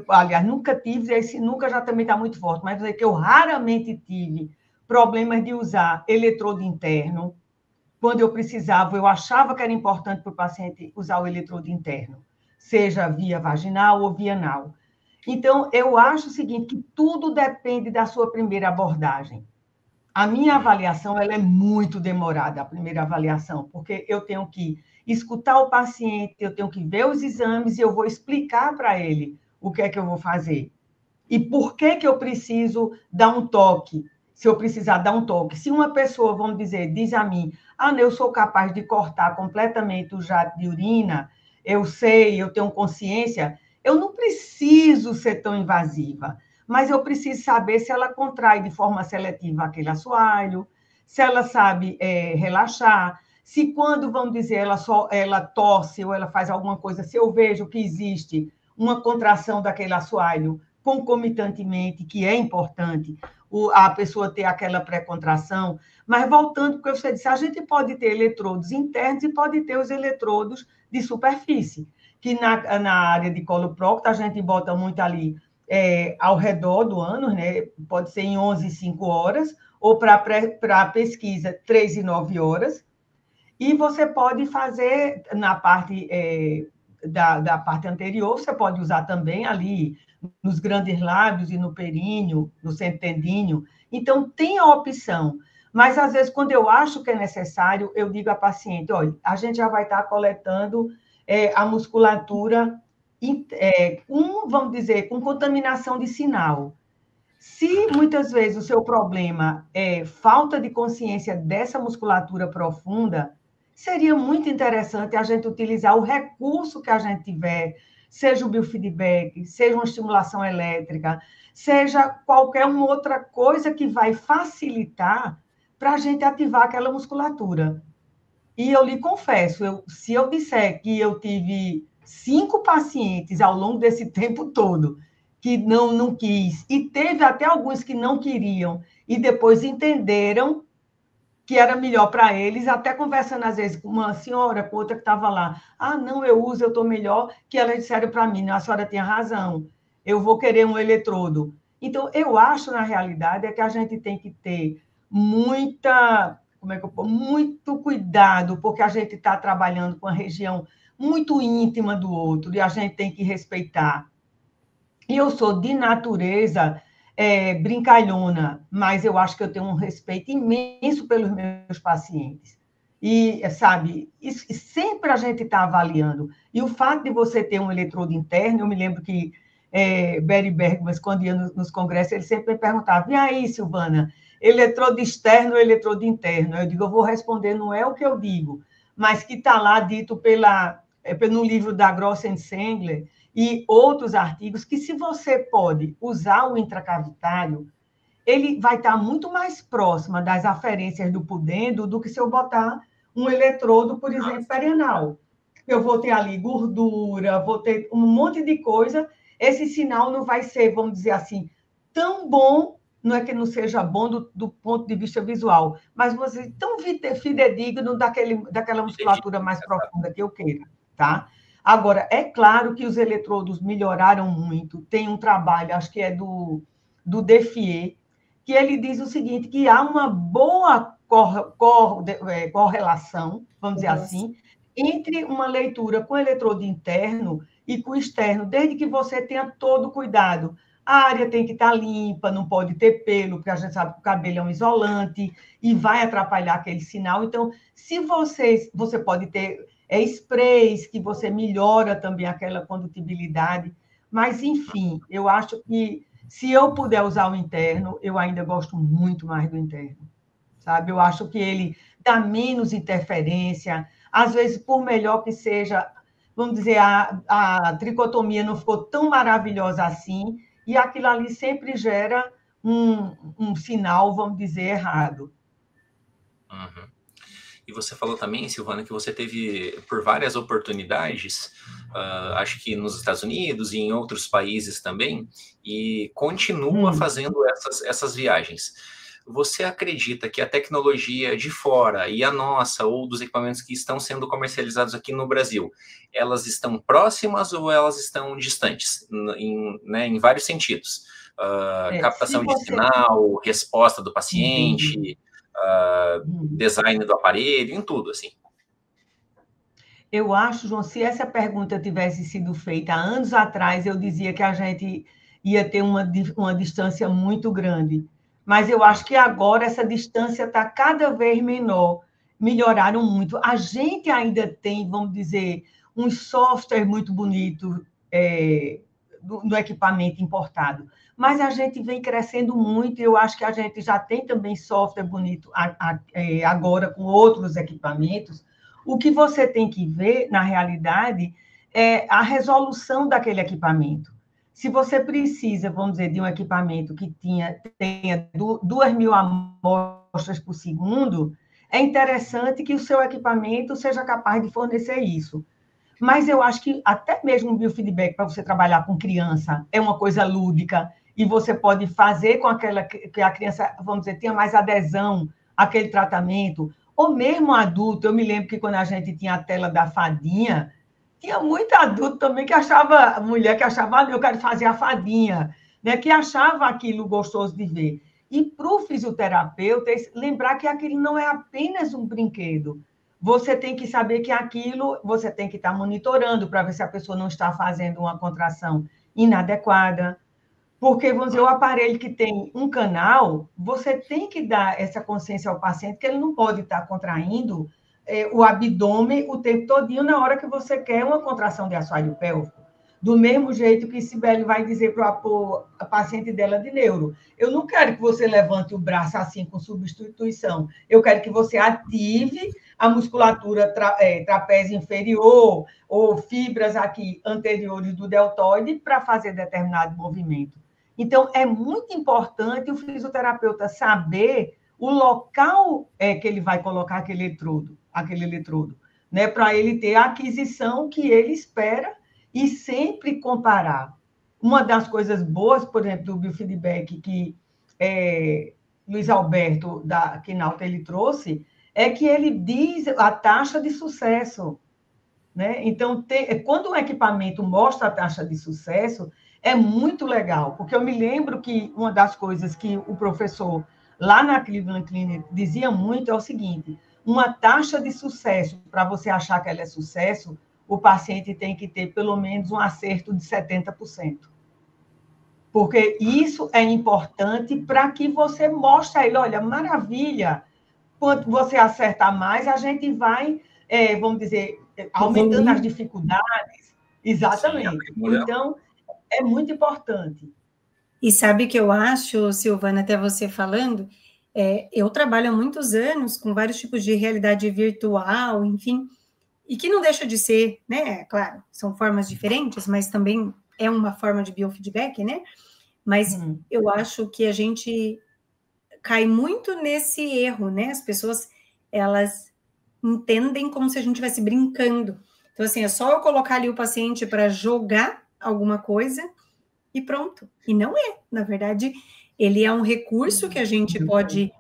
aliás, nunca tive, esse nunca já também está muito forte, mas é que eu raramente tive problemas de usar eletrodo interno. Quando eu precisava, eu achava que era importante para o paciente usar o eletrodo interno, seja via vaginal ou via anal. Então, eu acho o seguinte, que tudo depende da sua primeira abordagem. A minha avaliação ela é muito demorada, a primeira avaliação, porque eu tenho que escutar o paciente, eu tenho que ver os exames e eu vou explicar para ele o que é que eu vou fazer. E por que que eu preciso dar um toque? Se eu precisar dar um toque. Se uma pessoa, vamos dizer, diz a mim, não, eu sou capaz de cortar completamente o jato de urina, eu sei, eu tenho consciência, eu não preciso ser tão invasiva, mas eu preciso saber se ela contrai de forma seletiva aquele assoalho, se ela sabe relaxar, se quando, vamos dizer, ela tosse ou ela faz alguma coisa, se eu vejo que existe uma contração daquele assoalho concomitantemente, que é importante a pessoa ter aquela pré-contração, mas voltando, porque você disse, a gente pode ter eletrodos internos e pode ter os eletrodos de superfície, que na área de coloprocto a gente bota muito ali ao redor do ânus, né? Pode ser em 11 e 5 horas, ou para a pesquisa, 3 e 9 horas, e você pode fazer na parte da parte anterior, você pode usar também ali nos grandes lábios e no períneo, no centro-tendíneo. Então, tem a opção. Mas, às vezes, quando eu acho que é necessário, eu digo à paciente, olha, a gente já vai estar coletando a musculatura, vamos dizer, com contaminação de sinal. Se, muitas vezes, o seu problema é falta de consciência dessa musculatura profunda, seria muito interessante a gente utilizar o recurso que a gente tiver, seja o biofeedback, seja uma estimulação elétrica, seja qualquer uma outra coisa que vai facilitar para a gente ativar aquela musculatura. E eu lhe confesso, se eu disser que eu tive 5 pacientes ao longo desse tempo todo que não quis, e teve até alguns que não queriam, e depois entenderam que era melhor para eles, até conversando às vezes com uma senhora, com outra que estava lá, não, eu uso, eu estou melhor, que elas disseram para mim, a senhora tinha razão, eu vou querer um eletrodo. Então, eu acho, na realidade, que a gente tem que ter muito cuidado, porque a gente está trabalhando com a região muito íntima do outro, e a gente tem que respeitar. E eu sou de natureza brincalhona, mas eu acho que eu tenho um respeito imenso pelos meus pacientes. E, sabe, sempre a gente está avaliando. E o fato de você ter um eletrodo interno, eu me lembro que Barry Bergman, quando ia nos congressos, ele sempre me perguntava, e aí, Silvana, eletrodo externo ou eletrodo interno? Eu digo, eu vou responder, não é o que eu digo, mas que está lá dito no livro da Grossen Sengler, e outros artigos, que se você pode usar o intracavitário, ele vai estar muito mais próximo das aferências do pudendo do que se eu botar um eletrodo, por exemplo, perianal. Eu vou ter ali gordura, vou ter um monte de coisa, esse sinal não vai ser, vamos dizer assim, tão bom, não é que não seja bom do ponto de vista visual, mas você tão fidedigno daquela musculatura mais profunda que eu queira, tá? Agora, é claro que os eletrodos melhoraram muito, tem um trabalho, acho que é do Defier, que ele diz o seguinte, que há uma boa correlação, vamos dizer assim, entre uma leitura com eletrodo interno e com externo, desde que você tenha todo o cuidado. A área tem que estar limpa, não pode ter pelo, porque a gente sabe que o cabelo é um isolante e vai atrapalhar aquele sinal. Então, se você pode ter sprays que você melhora também aquela condutibilidade, mas, enfim, eu acho que se eu puder usar o interno, eu ainda gosto muito mais do interno, sabe? Eu acho que ele dá menos interferência, às vezes, por melhor que seja, vamos dizer, a tricotomia não ficou tão maravilhosa assim, e aquilo ali sempre gera um sinal, vamos dizer, errado. Uhum. E você falou também, Silvana, que você teve por várias oportunidades, acho que nos Estados Unidos e em outros países também, e continua fazendo essas viagens. Você acredita que a tecnologia de fora e a nossa, ou dos equipamentos que estão sendo comercializados aqui no Brasil, elas estão próximas ou elas estão distantes? Em vários sentidos. Captação de sinal, resposta do paciente, design do aparelho, em tudo, assim. Eu acho, João, se essa pergunta tivesse sido feita há anos atrás, eu dizia que a gente ia ter uma distância muito grande. Mas eu acho que agora essa distância está cada vez menor. Melhoraram muito. A gente ainda tem, vamos dizer, um software muito bonito no equipamento importado. Mas a gente vem crescendo muito e eu acho que a gente já tem também software bonito agora com outros equipamentos. O que você tem que ver, na realidade, é a resolução daquele equipamento. Se você precisa, vamos dizer, de um equipamento que tenha 2.000 amostras por segundo, é interessante que o seu equipamento seja capaz de fornecer isso. Mas eu acho que até mesmo o biofeedback, para você trabalhar com criança, é uma coisa lúdica, e você pode fazer com que a criança, vamos dizer, tenha mais adesão àquele tratamento, ou mesmo adulto. Eu me lembro que quando a gente tinha a tela da fadinha, tinha muito adulto também que achava, mulher que achava, eu quero fazer a fadinha, né? Que achava aquilo gostoso de ver. E para o fisioterapeuta, lembrar que aquilo não é apenas um brinquedo. Você tem que saber que aquilo, você tem que estar monitorando para ver se a pessoa não está fazendo uma contração inadequada. Porque, vamos dizer, o aparelho que tem um canal, você tem que dar essa consciência ao paciente que ele não pode estar contraindo o abdômen o tempo todinho na hora que você quer uma contração de assoalho pélvico. Do mesmo jeito que Sibeli vai dizer para a paciente dela de neuro. Eu não quero que você levante o braço assim com substituição. Eu quero que você ative a musculatura trapézio inferior ou fibras aqui anteriores do deltoide para fazer determinado movimento. Então, é muito importante o fisioterapeuta saber o local que ele vai colocar aquele eletrodo, né, para ele ter a aquisição que ele espera e sempre comparar. Uma das coisas boas, por exemplo, do biofeedback que Luiz Alberto, da Quinalta, ele trouxe, é que ele diz a taxa de sucesso. Né? Então, quando um equipamento mostra a taxa de sucesso, é muito legal, porque eu me lembro que uma das coisas que o professor lá na Cleveland Clinic dizia muito é o seguinte: uma taxa de sucesso, para você achar que ela é sucesso, o paciente tem que ter pelo menos um acerto de 70%. Porque isso é importante para que você mostre a ele, olha, maravilha, quanto você acertar mais, a gente vai, vamos dizer, aumentando as dificuldades. Exatamente. Sim, então, é muito importante. E sabe que eu acho, Silvana, até você falando, eu trabalho há muitos anos com vários tipos de realidade virtual, enfim, e que não deixa de ser, né, claro, são formas diferentes, mas também é uma forma de biofeedback, né? Mas eu acho que a gente cai muito nesse erro, né? As pessoas, elas entendem como se a gente estivesse brincando. Então, assim, é só eu colocar ali o paciente para jogar alguma coisa e pronto. E não é. Na verdade, ele é um recurso que a gente pode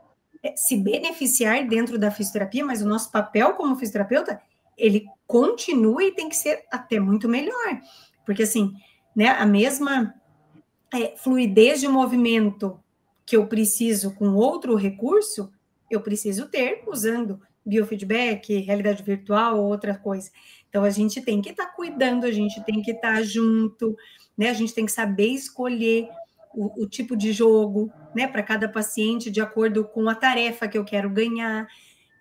se beneficiar dentro da fisioterapia, mas o nosso papel como fisioterapeuta, ele continua e tem que ser até muito melhor. Porque, assim, né, a mesma fluidez de movimento que eu preciso com outro recurso, eu preciso ter usando biofeedback, realidade virtual ou outra coisa. Então, a gente tem que estar cuidando, a gente tem que estar junto, né? A gente tem que saber escolher o tipo de jogo, né? Para cada paciente, de acordo com a tarefa que eu quero ganhar,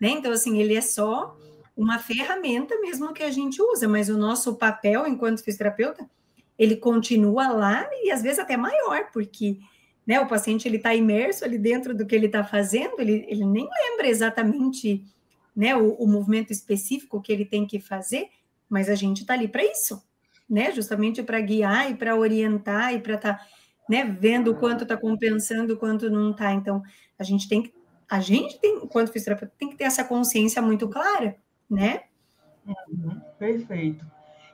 né? Então, assim, ele é só uma ferramenta mesmo que a gente usa, mas o nosso papel enquanto fisioterapeuta, ele continua lá e às vezes até maior, porque, né, o paciente ele está imerso ali dentro do que ele está fazendo, ele nem lembra exatamente, né, o movimento específico que ele tem que fazer, mas a gente está ali para isso, né, justamente para guiar e para orientar e para estar, né, vendo o quanto está compensando, o quanto não está. Então, a gente tem que a gente tem, enquanto fisioterapeuta, tem que ter essa consciência muito clara, né? Perfeito.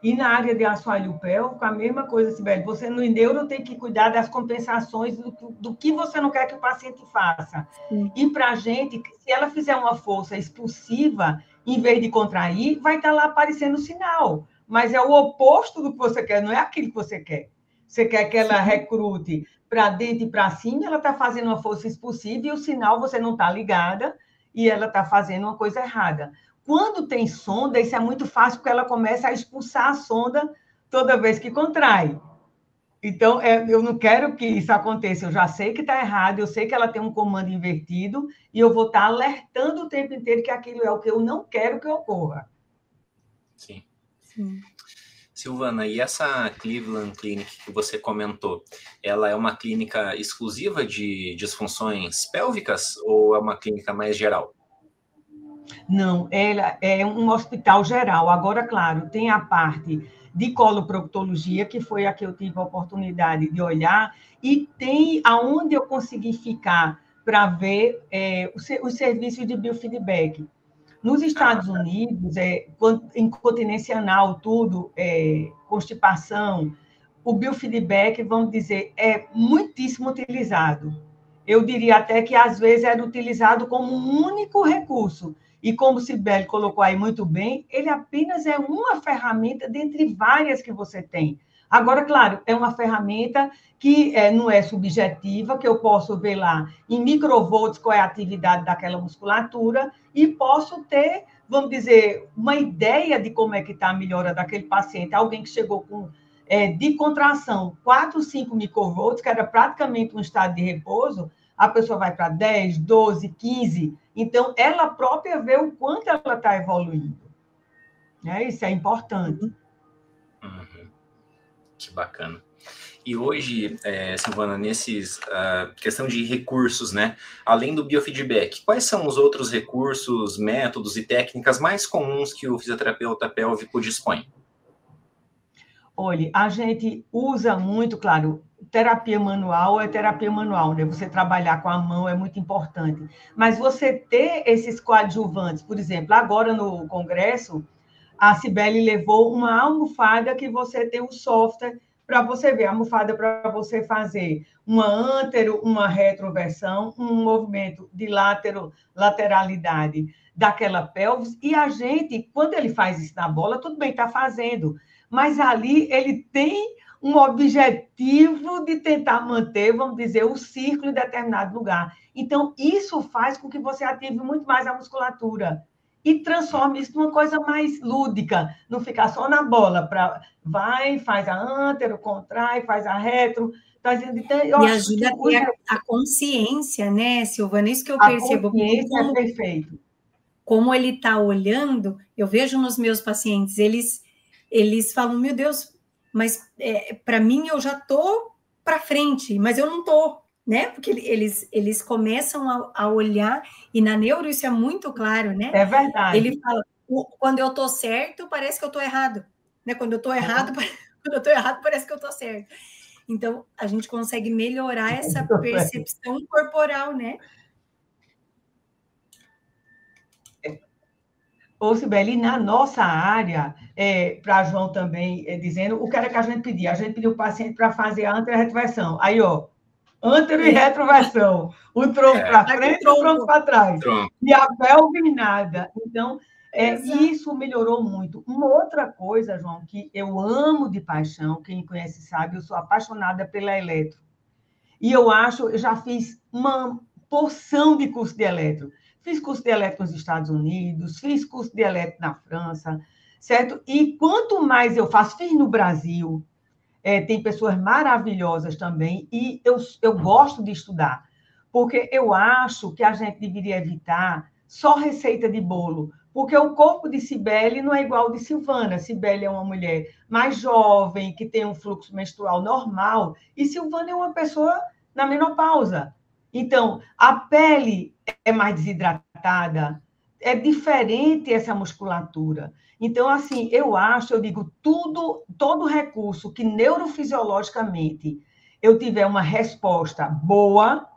E na área de assoalho pélvico, a mesma coisa, Sibeli. Você no neuro tem que cuidar das compensações do que você não quer que o paciente faça. Sim. E para a gente, se ela fizer uma força expulsiva, em vez de contrair, vai estar lá aparecendo o sinal. Mas é o oposto do que você quer, não é aquilo que você quer. Você quer que ela recrute para dentro e para cima, ela está fazendo uma força expulsiva e o sinal você não está ligada e ela está fazendo uma coisa errada. Quando tem sonda, isso é muito fácil, porque ela começa a expulsar a sonda toda vez que contrai. Então, eu não quero que isso aconteça. Eu já sei que está errado, eu sei que ela tem um comando invertido, e eu vou estar alertando o tempo inteiro que aquilo é o que eu não quero que ocorra. Sim. Silvana, e essa Cleveland Clinic que você comentou, ela é uma clínica exclusiva de disfunções pélvicas ou é uma clínica mais geral? Não, ela é um hospital geral. Agora, claro, tem a parte de coloproctologia, que foi a que eu tive a oportunidade de olhar, e tem aonde eu consegui ficar para ver os serviços de biofeedback. Nos Estados Unidos, incontinência anal, tudo, constipação, o biofeedback, vamos dizer, é muitíssimo utilizado. Eu diria até que, às vezes, era utilizado como um único recurso. E como Sibeli colocou aí muito bem, ele apenas é uma ferramenta dentre várias que você tem. Agora, claro, é uma ferramenta que não é subjetiva, que eu posso ver lá em microvolts qual é a atividade daquela musculatura e posso ter, vamos dizer, uma ideia de como é que está a melhora daquele paciente. Alguém que chegou com de contração 4, 5 microvolts, que era praticamente um estado de repouso, a pessoa vai para 10, 12, 15. Então, ela própria vê o quanto ela está evoluindo. Isso é importante. Que bacana. E hoje, Silvana, questão de recursos, né? Além do biofeedback, quais são os outros recursos, métodos e técnicas mais comuns que o fisioterapeuta pélvico dispõe? Olha, a gente usa muito, claro, terapia manual, né? Você trabalhar com a mão é muito importante. Mas você ter esses coadjuvantes, por exemplo, agora no congresso, a Sibeli levou uma almofada que você tem um software para você ver, a almofada para você fazer uma antero, uma retroversão, um movimento de lateralidade daquela pelvis, e a gente, quando ele faz isso na bola, tudo bem, está fazendo, mas ali ele tem um objetivo de tentar manter, vamos dizer, o círculo em determinado lugar. Então, isso faz com que você ative muito mais a musculatura e transforme isso numa coisa mais lúdica, não ficar só na bola, vai, faz a antero, contrai, faz a retro. E ajuda a ter a consciência, né, Silvana? Isso que eu percebo. A consciência é perfeito. Como ele está olhando, eu vejo nos meus pacientes, eles falam, meu Deus, mas para mim eu já estou para frente, mas eu não estou, né? Porque eles começam a olhar, e na neuro isso é muito claro, né? É verdade. Ele fala, quando eu estou certo, parece que eu estou errado, né? Quando eu estou errado, parece que eu estou certo. Então, a gente consegue melhorar essa percepção corporal, né? Ô, Sibeli, na nossa área, para João também dizendo, o que era que a gente pedia? A gente pediu o paciente para fazer a anterorretroversão. Aí, ó, antero e retroversão. O tronco para frente e o tronco para trás. E a pelve nada. Então, isso melhorou muito. Uma outra coisa, João, que eu amo de paixão, quem me conhece sabe, eu sou apaixonada pela eletro. E eu já fiz uma porção de curso de eletro. Fiz curso de eletro nos Estados Unidos, fiz curso de eletro na França, certo? E quanto mais eu faço, fiz no Brasil, tem pessoas maravilhosas também, e eu gosto de estudar, porque eu acho que a gente deveria evitar só receita de bolo, porque o corpo de Sibeli não é igual ao de Silvana. Sibeli é uma mulher mais jovem, que tem um fluxo menstrual normal, e Silvana é uma pessoa na menopausa. Então, a pele é mais desidratada, é diferente essa musculatura. Então, assim, eu digo, todo recurso que neurofisiologicamente eu tiver uma resposta boa,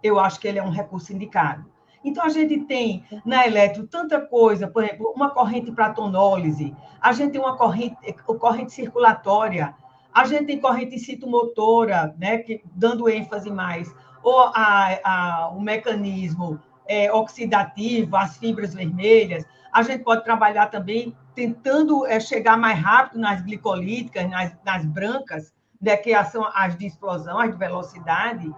eu acho que ele é um recurso indicado. Então, a gente tem na eletro tanta coisa, por exemplo, uma corrente para tonólise, a gente tem uma corrente circulatória, a gente tem corrente citomotora, né, dando ênfase mais, ou o mecanismo oxidativo, as fibras vermelhas. A gente pode trabalhar também tentando chegar mais rápido nas glicolíticas, nas brancas, né, que são as de explosão, as de velocidade.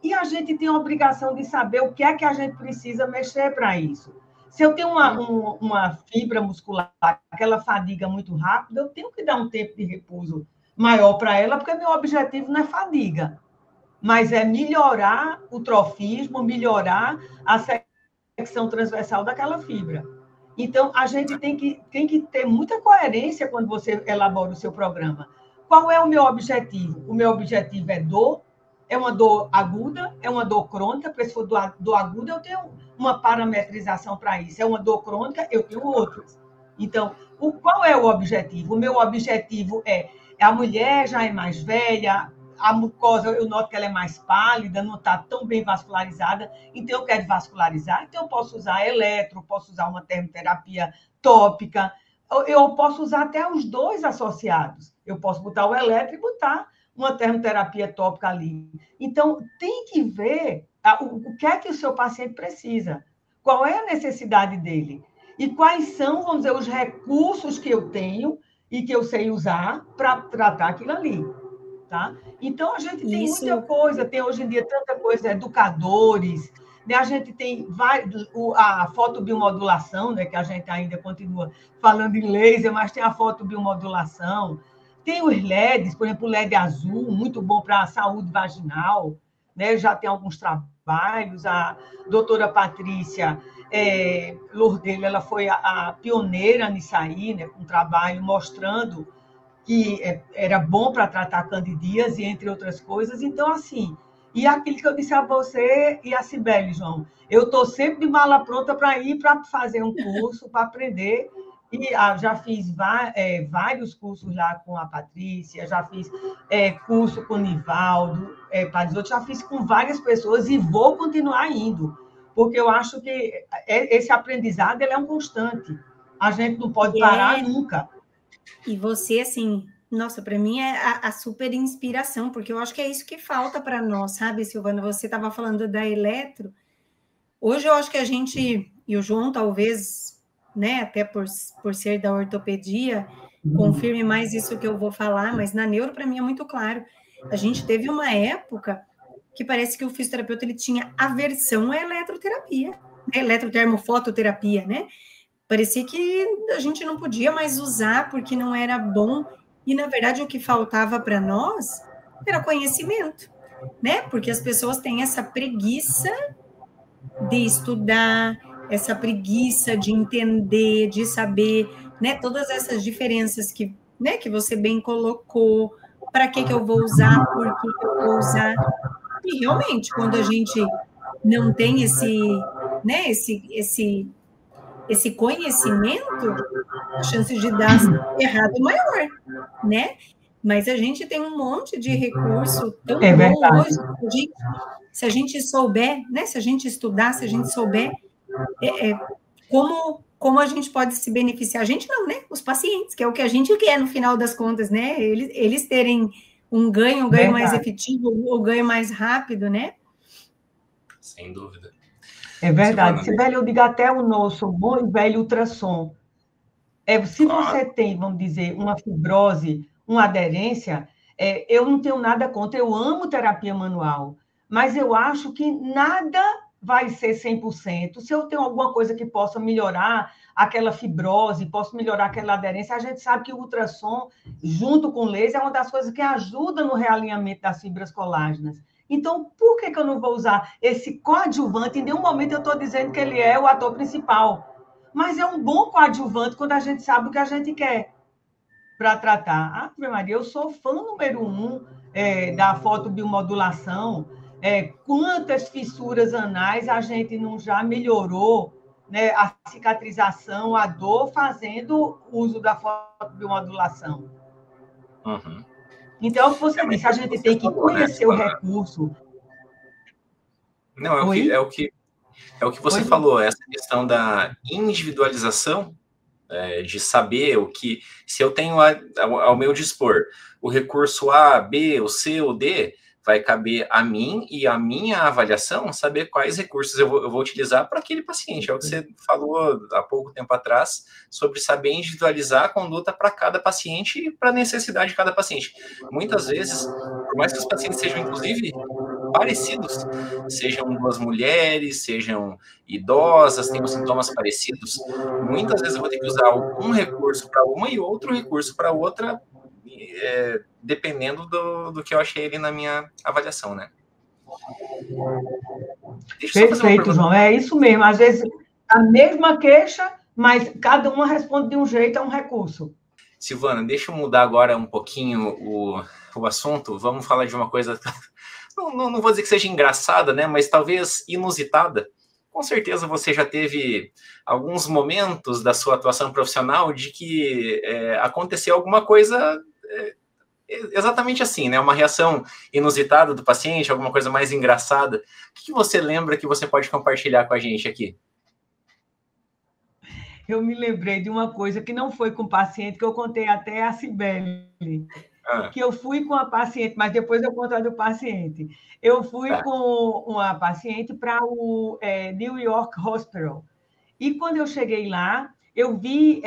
E a gente tem a obrigação de saber o que é que a gente precisa mexer para isso. Se eu tenho uma fibra muscular, aquela fadiga muito rápida, eu tenho que dar um tempo de repouso maior para ela, porque meu objetivo não é fadiga, mas é melhorar o trofismo, melhorar a secção transversal daquela fibra. Então, a gente tem que ter muita coerência quando você elabora o seu programa. Qual é o meu objetivo? O meu objetivo é dor, é uma dor aguda, é uma dor crônica, porque se for dor aguda, eu tenho uma parametrização para isso. É uma dor crônica, eu tenho outras. Então, qual é o objetivo? O meu objetivo é a mulher já é mais velha, a mucosa, eu noto que ela é mais pálida, não está tão bem vascularizada, então eu quero vascularizar, então eu posso usar eletro, posso usar uma termoterapia tópica, eu posso usar até os dois associados. Eu posso botar o eletro e botar uma termoterapia tópica ali. Então, tem que ver o que é que o seu paciente precisa, qual é a necessidade dele, e quais são, vamos dizer, os recursos que eu tenho e que eu sei usar para tratar aquilo ali. Tá? Então, a gente tem muita coisa, tem hoje em dia tanta coisa, educadores, né? A gente tem a fotobiomodulação, né? Que a gente ainda continua falando em laser, mas tem a fotobiomodulação, tem os LEDs, por exemplo, o LED azul, muito bom para a saúde vaginal, né? Já tem alguns trabalhos, a doutora Patrícia Lourdes, ela foi a pioneira nisso aí, né? Com um trabalho mostrando que era bom para tratar candidíase, entre outras coisas. Então, assim, e aquilo que eu disse a você e a Cibele, João, eu estou sempre de mala pronta para ir para fazer um curso, para aprender, e já fiz vários cursos lá com a Patrícia, já fiz curso com o Nivaldo, já fiz com várias pessoas e vou continuar indo, porque eu acho que esse aprendizado ele é um constante, a gente não pode parar nunca. E você, assim, nossa, para mim é a super inspiração, porque eu acho que é isso que falta para nós, sabe, Silvana? Você estava falando da eletro. Hoje eu acho que a gente, e o João talvez, né, até por ser da ortopedia, confirme mais isso que eu vou falar, mas na neuro, para mim, é muito claro. A gente teve uma época que parece que o fisioterapeuta ele tinha aversão à eletroterapia, né? Eletrotermofototerapia, né? Parecia que a gente não podia mais usar porque não era bom. E, na verdade, o que faltava para nós era conhecimento, né? Porque as pessoas têm essa preguiça de estudar, essa preguiça de entender, de saber, né? Todas essas diferenças que você bem colocou, para que eu vou usar, por que eu vou usar. E, realmente, quando a gente não tem esse conhecimento, a chance de dar errado é maior, né? Mas a gente tem um monte de recurso tão bom hoje, se a gente souber, né? Se a gente estudar, se a gente souber como a gente pode se beneficiar. A gente não, né? Os pacientes, que é o que a gente quer no final das contas, né? Eles terem um ganho mais efetivo, ou ganho mais rápido, né? Sem dúvida. É verdade. Sibeli, eu digo até o nosso bom e velho ultrassom. Se você tem, vamos dizer, uma fibrose, uma aderência, eu não tenho nada contra, eu amo terapia manual, mas eu acho que nada vai ser 100%. Se eu tenho alguma coisa que possa melhorar aquela fibrose, posso melhorar aquela aderência, a gente sabe que o ultrassom, junto com o laser, é uma das coisas que ajuda no realinhamento das fibras colágenas. Então, por que eu não vou usar esse coadjuvante? Em nenhum momento eu estou dizendo que ele é o ator principal, mas é um bom coadjuvante quando a gente sabe o que a gente quer para tratar. Ave Maria, eu sou fã número 1 da fotobiomodulação. Quantas fissuras anais a gente não já melhorou, né, a cicatrização, a dor, fazendo uso da fotobiomodulação. Uhum. Então, o que você disse, a gente tem que conhecer o recurso. Não, é o que É o que você falou, essa questão da individualização, de saber o que, se eu tenho ao meu dispor o recurso A, B, o C ou D, vai caber a mim e a minha avaliação saber quais recursos eu vou utilizar para aquele paciente. É o que você falou há pouco tempo atrás, sobre saber individualizar a conduta para cada paciente e para a necessidade de cada paciente. Muitas vezes, por mais que os pacientes sejam, inclusive, parecidos, sejam duas mulheres, sejam idosas, tenham sintomas parecidos, muitas vezes eu vou ter que usar um recurso para uma e outro recurso para outra, dependendo do que eu achei ali na minha avaliação, né? Perfeito, João, é isso mesmo. Às vezes, a mesma queixa, mas cada uma responde de um jeito a um recurso. Silvana, deixa eu mudar agora um pouquinho o assunto. Vamos falar de uma coisa, não vou dizer que seja engraçada, né? Mas talvez inusitada. Com certeza você já teve alguns momentos da sua atuação profissional de que aconteceu alguma coisa exatamente assim, né? Uma reação inusitada do paciente, alguma coisa mais engraçada. O que você lembra que você pode compartilhar com a gente aqui? Eu me lembrei de uma coisa que não foi com o paciente, que eu contei até a Cibele, que eu fui com a paciente, mas depois eu conto a do paciente. Eu fui com uma paciente para o New York Hospital. E quando eu cheguei lá, eu vi,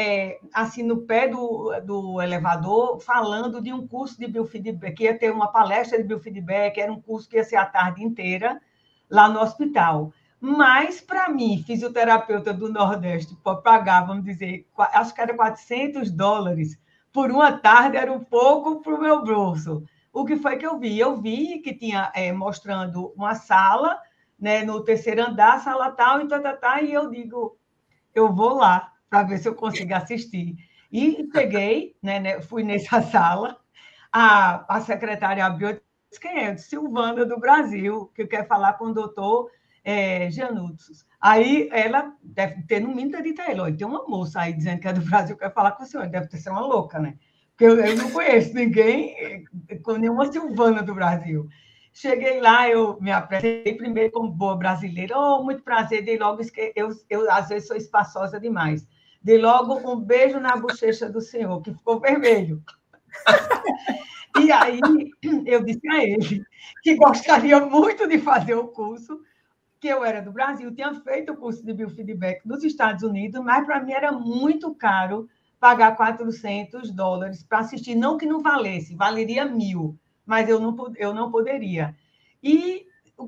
assim, no pé do elevador, falando de um curso de biofeedback, que ia ter uma palestra de biofeedback, era um curso que ia ser a tarde inteira lá no hospital. Mas, para mim, fisioterapeuta do Nordeste, para pagar, vamos dizer, acho que era $400, por uma tarde, era um pouco para o meu bolso. O que foi que eu vi? Eu vi que tinha mostrando uma sala, né, no terceiro andar, sala tal, e eu digo, eu vou lá para ver se eu consigo assistir. E peguei, né, fui nessa sala, a secretária abriu e disse, quem é? Silvana, do Brasil, que quer falar com o doutor Janutsos. Aí ela deve ter, no mínimo, dito a ele, olha, tem uma moça aí dizendo que é do Brasil, quer falar com o senhor, deve ter sido uma louca, né? Porque eu não conheço ninguém com nenhuma Silvana do Brasil. Cheguei lá, eu me apresentei primeiro como boa brasileira. Muito prazer, dei logo, eu às vezes sou espaçosa demais. Dei logo um beijo na bochecha do senhor, que ficou vermelho. E aí eu disse a ele que gostaria muito de fazer o curso, que eu era do Brasil, tinha feito o curso de biofeedback nos Estados Unidos, mas para mim era muito caro pagar $400 para assistir, não que não valesse, valeria 1.000, mas eu não poderia. E o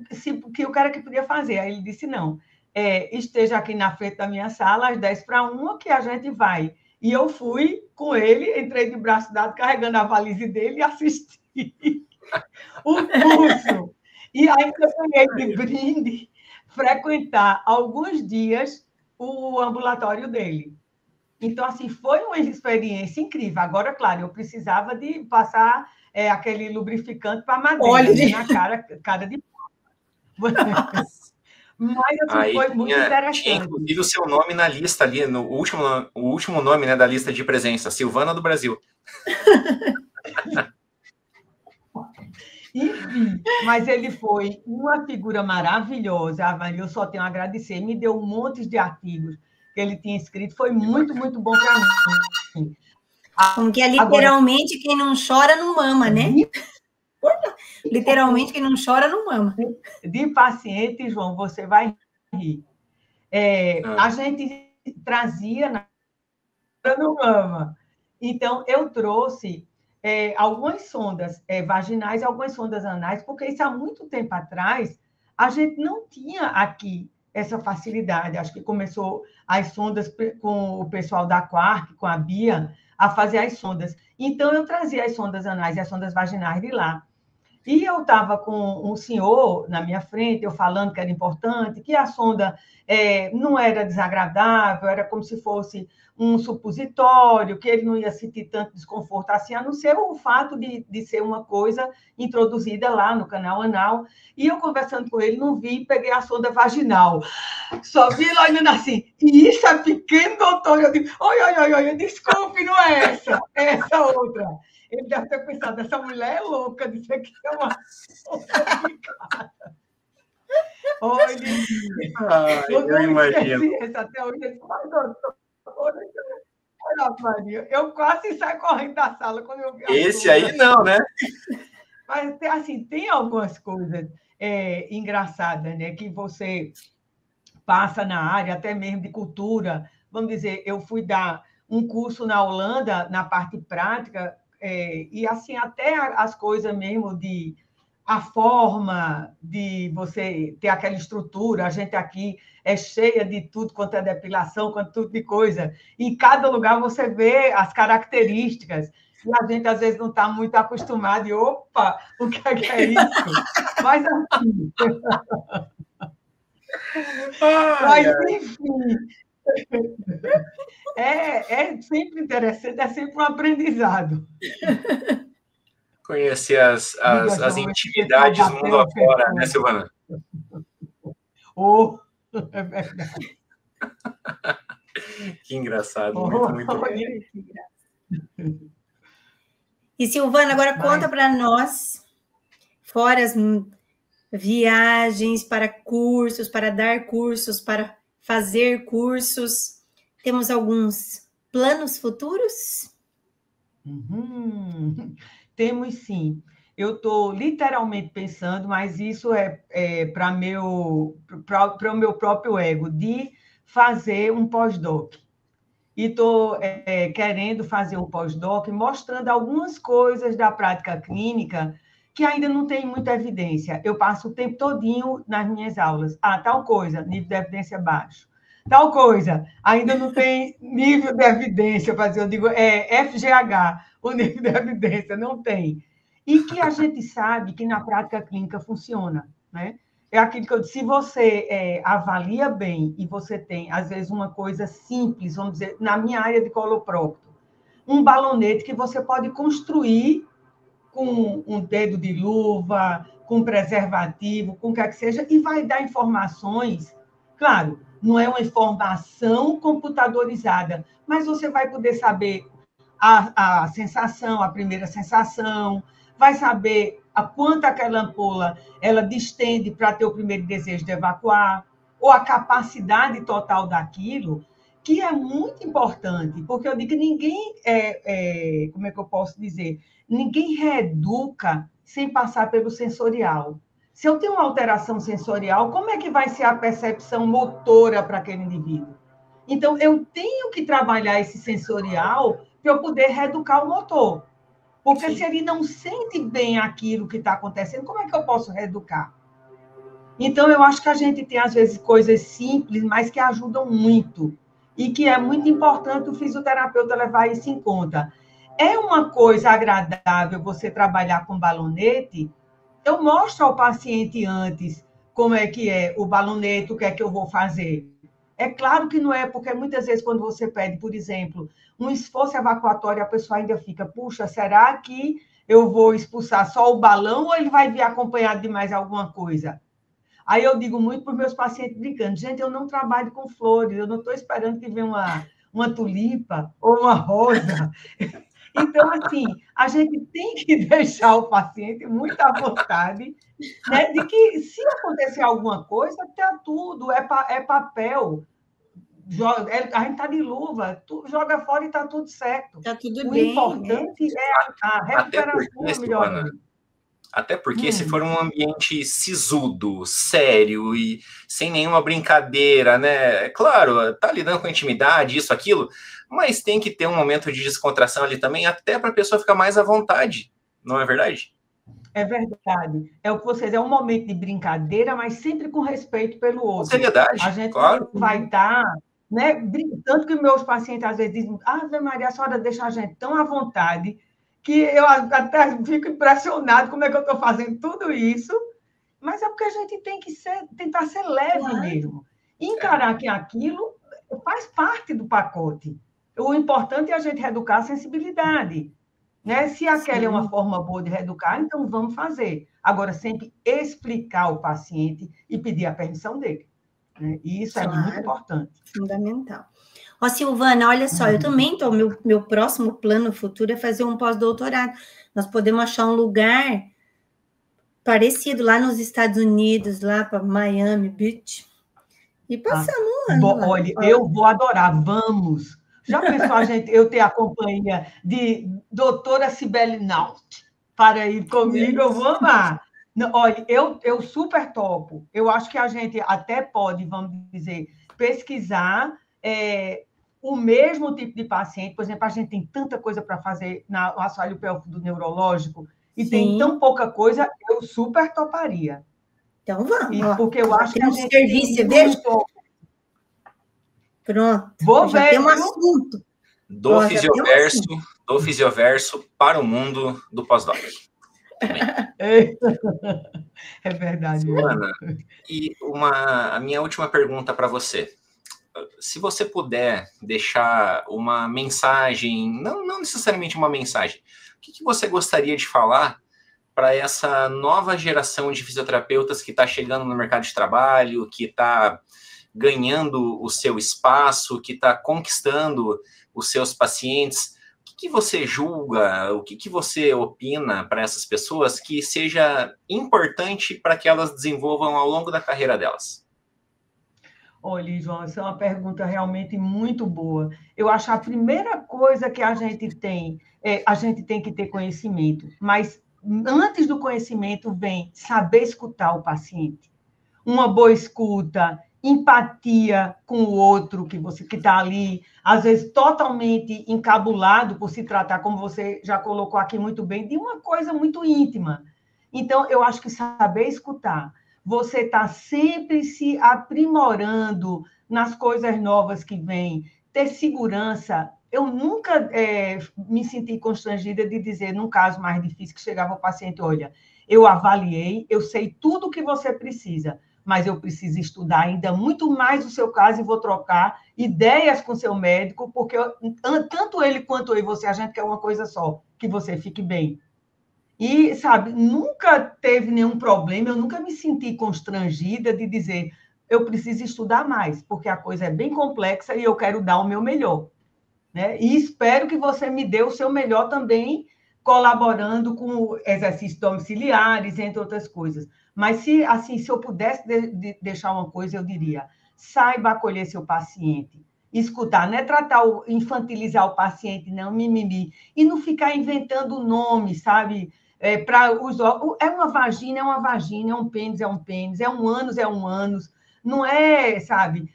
que o cara que podia fazer? Aí ele disse, não, esteja aqui na frente da minha sala, às 10:50, que a gente vai. E eu fui com ele, entrei de braço dado, carregando a valise dele e assisti o curso. E aí eu ganhei de brinde frequentar alguns dias o ambulatório dele. Então, assim, foi uma experiência incrível. Agora, claro, eu precisava de passar aquele lubrificante para madeira, né, na cara de pau. Mas, assim, aí, foi muito interessante. Tinha, inclusive, o seu nome na lista ali, o último nome, né, da lista de presença, Silvana do Brasil. Enfim, mas ele foi uma figura maravilhosa. Eu só tenho a agradecer. Me deu um monte de artigos que ele tinha escrito. Foi muito, muito bom para mim. Como que é literalmente quem não chora não mama, né? Literalmente quem não chora não mama. De paciente, João, você vai rir. A gente trazia não mama. Então, eu trouxe algumas sondas vaginais e algumas sondas anais, porque isso há muito tempo atrás a gente não tinha aqui essa facilidade. Acho que começou as sondas com o pessoal da Quark, com a Bia, a fazer as sondas. Então, eu trazia as sondas anais e as sondas vaginais de lá. E eu estava com um senhor na minha frente, eu falando que era importante, que a sonda não era desagradável, era como se fosse um supositório, que ele não ia sentir tanto desconforto assim, a não ser o fato de ser uma coisa introduzida lá no canal anal. E eu conversando com ele, não vi, peguei a sonda vaginal. Só vi ele olhando assim, e isso é pequeno, doutor? Eu digo, oi, desculpe, não é essa, é essa outra. Ele deve ter pensado, essa mulher é louca, disso aqui é uma sonda complicada. Olha, eu imagino. Até hoje, olha, Maria, eu quase saio correndo da sala quando eu vi a Esse sua. aí não, né? Mas, assim, tem algumas coisas engraçadas, né, que você passa na área, até mesmo de cultura. Vamos dizer, eu fui dar um curso na Holanda, na parte prática, e, assim, até as coisas mesmo de a forma de você ter aquela estrutura, a gente aqui é cheia de tudo quanto é depilação, quanto tudo de coisa. Em cada lugar você vê as características, e a gente às vezes não está muito acostumado, e opa, o que é isso? Mas assim, enfim, é sempre interessante, é sempre um aprendizado. Conhecer as intimidades do mundo afora, né, Silvana? Oh, é verdade. Que engraçado, muito bom. E, Silvana, agora conta para nós, fora as viagens para cursos, para dar cursos, para fazer cursos, temos alguns planos futuros? Temos sim. Eu estou literalmente pensando, mas isso para o meu próprio ego, de fazer um pós-doc. E estou querendo fazer um pós-doc mostrando algumas coisas da prática clínica que ainda não tem muita evidência. Eu passo o tempo todinho nas minhas aulas. Tal coisa, nível de evidência baixo. Tal coisa, ainda não tem nível de evidência, eu digo, FGH, o nível de evidência, não tem. E que a gente sabe que na prática clínica funciona, né? É aquilo que eu disse, se você avalia bem e você tem, às vezes, uma coisa simples, vamos dizer, na minha área de coloprocto, um balonete que você pode construir com um dedo de luva, com preservativo, com o que seja, e vai dar informações, claro, não é uma informação computadorizada, mas você vai poder saber a sensação, a primeira sensação, vai saber a quanto aquela ampola ela distende para ter o primeiro desejo de evacuar, ou a capacidade total daquilo, que é muito importante, porque eu digo que ninguém, como é que eu posso dizer, ninguém reeduca sem passar pelo sensorial. Se eu tenho uma alteração sensorial, como é que vai ser a percepção motora para aquele indivíduo? Então, eu tenho que trabalhar esse sensorial para eu poder reeducar o motor. Porque se ele não sente bem aquilo que está acontecendo, como é que eu posso reeducar? Então, eu acho que a gente tem, às vezes, coisas simples, mas que ajudam muito. E que é muito importante o fisioterapeuta levar isso em conta. É uma coisa agradável você trabalhar com balonete? Eu mostro ao paciente antes como é que é o balonete, o que é que eu vou fazer. É claro que não é, porque muitas vezes quando você pede, por exemplo, um esforço evacuatório, a pessoa ainda fica, puxa, será que eu vou expulsar só o balão ou ele vai vir acompanhado de mais alguma coisa? Aí eu digo muito para os meus pacientes brincando, gente, eu não trabalho com flores, eu não estou esperando que venha uma tulipa ou uma rosa. Então, assim, a gente tem que deixar o paciente muito à vontade, né, de que, se acontecer alguma coisa, tá tudo, é papel. A gente está de luva, joga fora e está tudo certo. Está tudo o bem. Importante é a recuperação, a melhoria. Até porque, se for um ambiente sisudo, sério e sem nenhuma brincadeira, né? É claro, tá lidando com intimidade, isso, aquilo, mas tem que ter um momento de descontração ali também, até para a pessoa ficar mais à vontade, não é verdade? É verdade. É o que vocês, é um momento de brincadeira, mas sempre com respeito pelo outro. Com seriedade, a gente claro. Vai estar, né? Tanto que meus pacientes às vezes dizem, Ave Maria, a senhora deixa a gente tão à vontade, que eu até fico impressionado como é que eu estou fazendo tudo isso, mas é porque a gente tem que tentar ser leve mesmo. Encarar que aquilo faz parte do pacote. O importante é a gente reeducar a sensibilidade. Né? Se aquela é uma forma boa de reeducar, então vamos fazer. Agora, sempre explicar ao paciente e pedir a permissão dele. Né? E isso é muito importante. Fundamental. Ó, Silvana, olha só, eu também estou, meu próximo plano futuro é fazer um pós-doutorado. Nós podemos achar um lugar parecido lá nos Estados Unidos, lá para Miami Beach. E passamos um ano lá. Olha, eu vou adorar, vamos. Já pensou eu ter a companhia de doutora Cibele Naut para ir comigo? Eu vou amar. Olha, eu super topo. Eu acho que a gente até pode, vamos dizer, pesquisar o mesmo tipo de paciente. Por exemplo, a gente tem tanta coisa para fazer no assoalho pélvico do neurológico e tem tão pouca coisa, eu super toparia. Então vamos. Porque eu acho que a gente serviço, veja. Pronto. Vou ver. Tem um assunto. Do Fisioverso para o mundo do pós-doc. É verdade. Ana, e a minha última pergunta para você. Se você puder deixar uma mensagem, não necessariamente uma mensagem, o que você gostaria de falar para essa nova geração de fisioterapeutas que está chegando no mercado de trabalho, que está ganhando o seu espaço, que está conquistando os seus pacientes? O que você julga, o que você opina para essas pessoas que seja importante para que elas desenvolvam ao longo da carreira delas? Olha, João, essa é uma pergunta realmente muito boa. Eu acho que a primeira coisa que a gente tem que ter conhecimento, mas antes do conhecimento vem saber escutar o paciente. Uma boa escuta, empatia com o outro que está ali, às vezes totalmente encabulado por se tratar, como você já colocou aqui muito bem, de uma coisa muito íntima. Então, eu acho que saber escutar, você está sempre se aprimorando nas coisas novas que vêm, ter segurança. Eu nunca me senti constrangida de dizer, num caso mais difícil, que chegava o paciente, olha, eu avaliei, eu sei tudo o que você precisa, mas eu preciso estudar ainda muito mais o seu caso e vou trocar ideias com o seu médico, porque tanto ele quanto eu e você, a gente quer uma coisa só, que você fique bem. E, sabe, nunca teve nenhum problema, eu nunca me senti constrangida de dizer, eu preciso estudar mais, porque a coisa é bem complexa e eu quero dar o meu melhor. Né? E espero que você me dê o seu melhor também, colaborando com exercícios domiciliares, entre outras coisas. Mas, se eu pudesse deixar uma coisa, eu diria, saiba acolher seu paciente, escutar, não é infantilizar o paciente, não, mimimi, e não ficar inventando nome, sabe? É uma vagina, é um pênis, é um ânus, não é, sabe,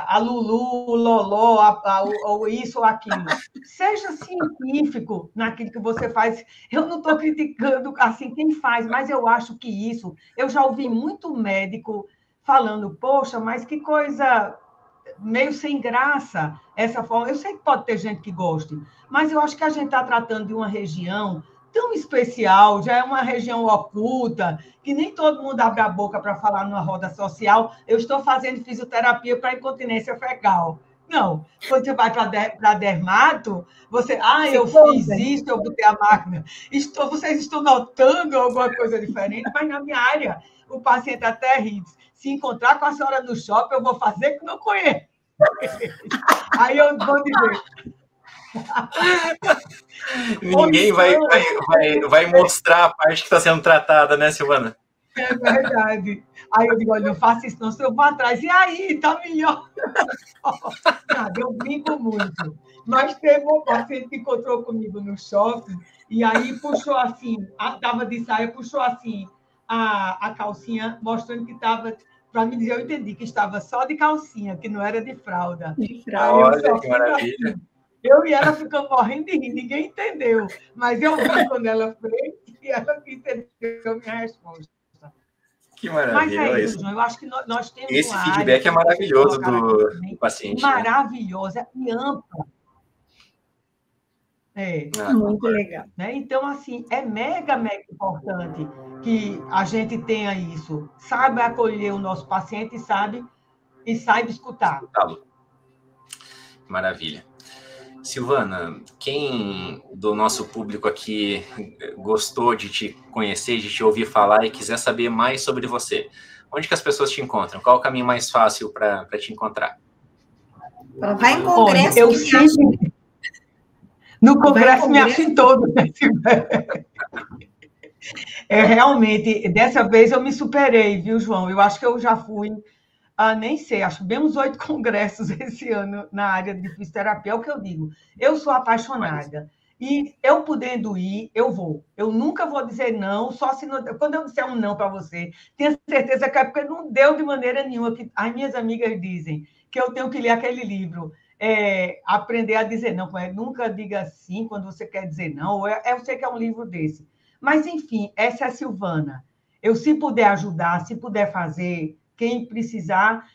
a Lulu, o Loló, ou isso ou aquilo. Seja científico naquilo que você faz. Eu não estou criticando assim quem faz, mas eu acho que isso... Eu já ouvi muito médico falando, poxa, mas que coisa meio sem graça essa forma. Eu sei que pode ter gente que goste, mas eu acho que a gente está tratando de uma região tão especial, já é uma região oculta, que nem todo mundo abre a boca para falar numa roda social, eu estou fazendo fisioterapia para incontinência fecal. Não, quando você vai para dermato, você, eu fiz isso, eu botei a máquina, vocês estão notando alguma coisa diferente, mas na minha área, o paciente até ri, se encontrar com a senhora no shopping, eu vou fazer que não conheço. Aí eu vou dizer... Ninguém vai mostrar a parte que está sendo tratada, né, Silvana? É verdade. Aí eu digo, olha, não faça isso, não, se eu vou atrás. E aí, tá melhor. Nada, eu brinco muito. Mas teve um paciente que encontrou comigo no shopping e aí puxou assim, estava de saia, puxou assim a calcinha, mostrando que estava... Para me dizer, eu entendi que estava só de calcinha, que não era de fralda. Olha, que maravilha. Assim. Eu e ela ficamos morrendo de rir, ninguém entendeu. Mas eu vi quando ela fez e ela entendeu a minha resposta. Que maravilha. Mas é isso, João. Eu acho que nós temos esse feedback é maravilhoso do paciente. Maravilhosa e ampla. Muito legal. Né? Então, assim, é mega importante que a gente tenha isso. Sabe acolher o nosso paciente e saiba escutar. Maravilha. Silvana, quem do nosso público aqui gostou de te conhecer, de te ouvir falar e quiser saber mais sobre você, onde que as pessoas te encontram? Qual é o caminho mais fácil para te encontrar? Vai em congresso. Eu sempre... No congresso me acho em todo. Realmente, dessa vez eu me superei, viu, João? Eu acho que eu já fui, nem sei, acho bem uns 8 congressos esse ano na área de fisioterapia, é o que eu digo. Eu sou apaixonada. E eu podendo ir, eu vou. Eu nunca vou dizer não, só se não, quando eu disser um não para você, tenha certeza que é porque não deu de maneira nenhuma. Que as minhas amigas dizem que eu tenho que ler aquele livro, Aprender a Dizer Não. Nunca diga sim quando você quer dizer não. Eu sei que é um livro desse. Mas, enfim, essa é a Silvana. Eu, se puder ajudar, se puder fazer, quem precisar,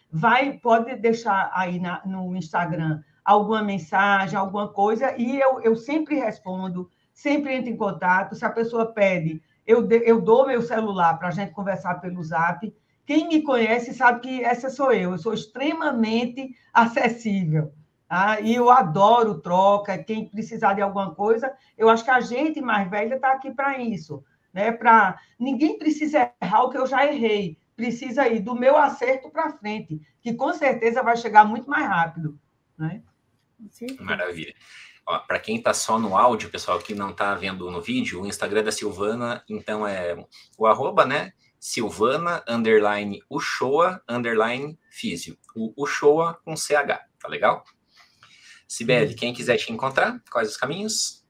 pode deixar aí no Instagram alguma mensagem, alguma coisa, e eu sempre respondo, sempre entro em contato. Se a pessoa pede, eu dou meu celular para a gente conversar pelo Zap. Quem me conhece sabe que essa sou eu sou extremamente acessível. Tá? E eu adoro troca, quem precisar de alguma coisa, eu acho que a gente mais velha está aqui para isso. Né? Ninguém precisa errar o que eu já errei, precisa ir do meu acerto para frente, que com certeza vai chegar muito mais rápido. Né? Maravilha. Para quem está só no áudio, pessoal, que não está vendo no vídeo, o Instagram da Silvana, então é o @ né? Silvana, _Uchoa, _Físio. O Uchoa com CH, tá legal? Sibeli, quem quiser te encontrar, quais os caminhos?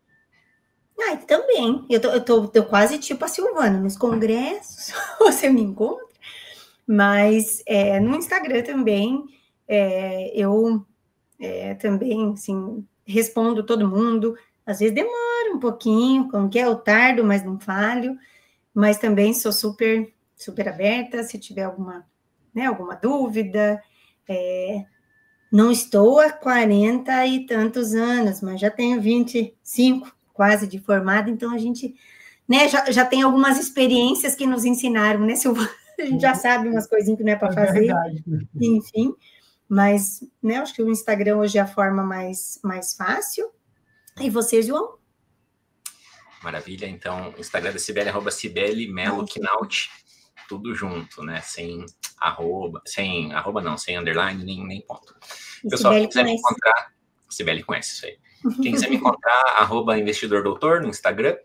Também. Eu tô quase tipo a Silvana, nos congressos você me encontra, mas no Instagram também, eu também, assim, respondo todo mundo, às vezes demora um pouquinho, como que eu tardo, mas não falho, mas também sou super, super aberta, se tiver alguma dúvida. Não estou há 40 e tantos anos, mas já tenho 25 quase de formada, então a gente, né, já tem algumas experiências que nos ensinaram, né, Silvana? A gente já sabe umas coisinhas que não é para fazer, verdade. Enfim. Mas, né, acho que o Instagram hoje é a forma mais fácil. E você, João? Maravilha. Então, o Instagram da Sibeli, @Sibeli Melo Knaut, tudo junto, né? Sem underline, nem ponto. Pessoal, quem quiser me encontrar, Sibeli conhece isso aí. Quem quiser me encontrar, @investidordoutor no Instagram.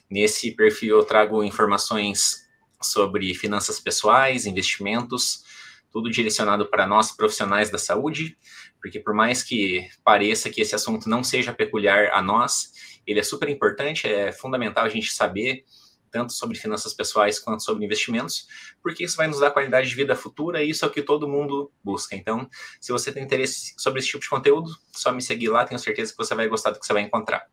Nesse perfil eu trago informações sobre finanças pessoais, investimentos, tudo direcionado para nós, profissionais da saúde, porque por mais que pareça que esse assunto não seja peculiar a nós, ele é super importante, é fundamental a gente saber tanto sobre finanças pessoais quanto sobre investimentos, porque isso vai nos dar qualidade de vida futura e isso é o que todo mundo busca. Então, se você tem interesse sobre esse tipo de conteúdo, só me seguir lá, tenho certeza que você vai gostar do que você vai encontrar.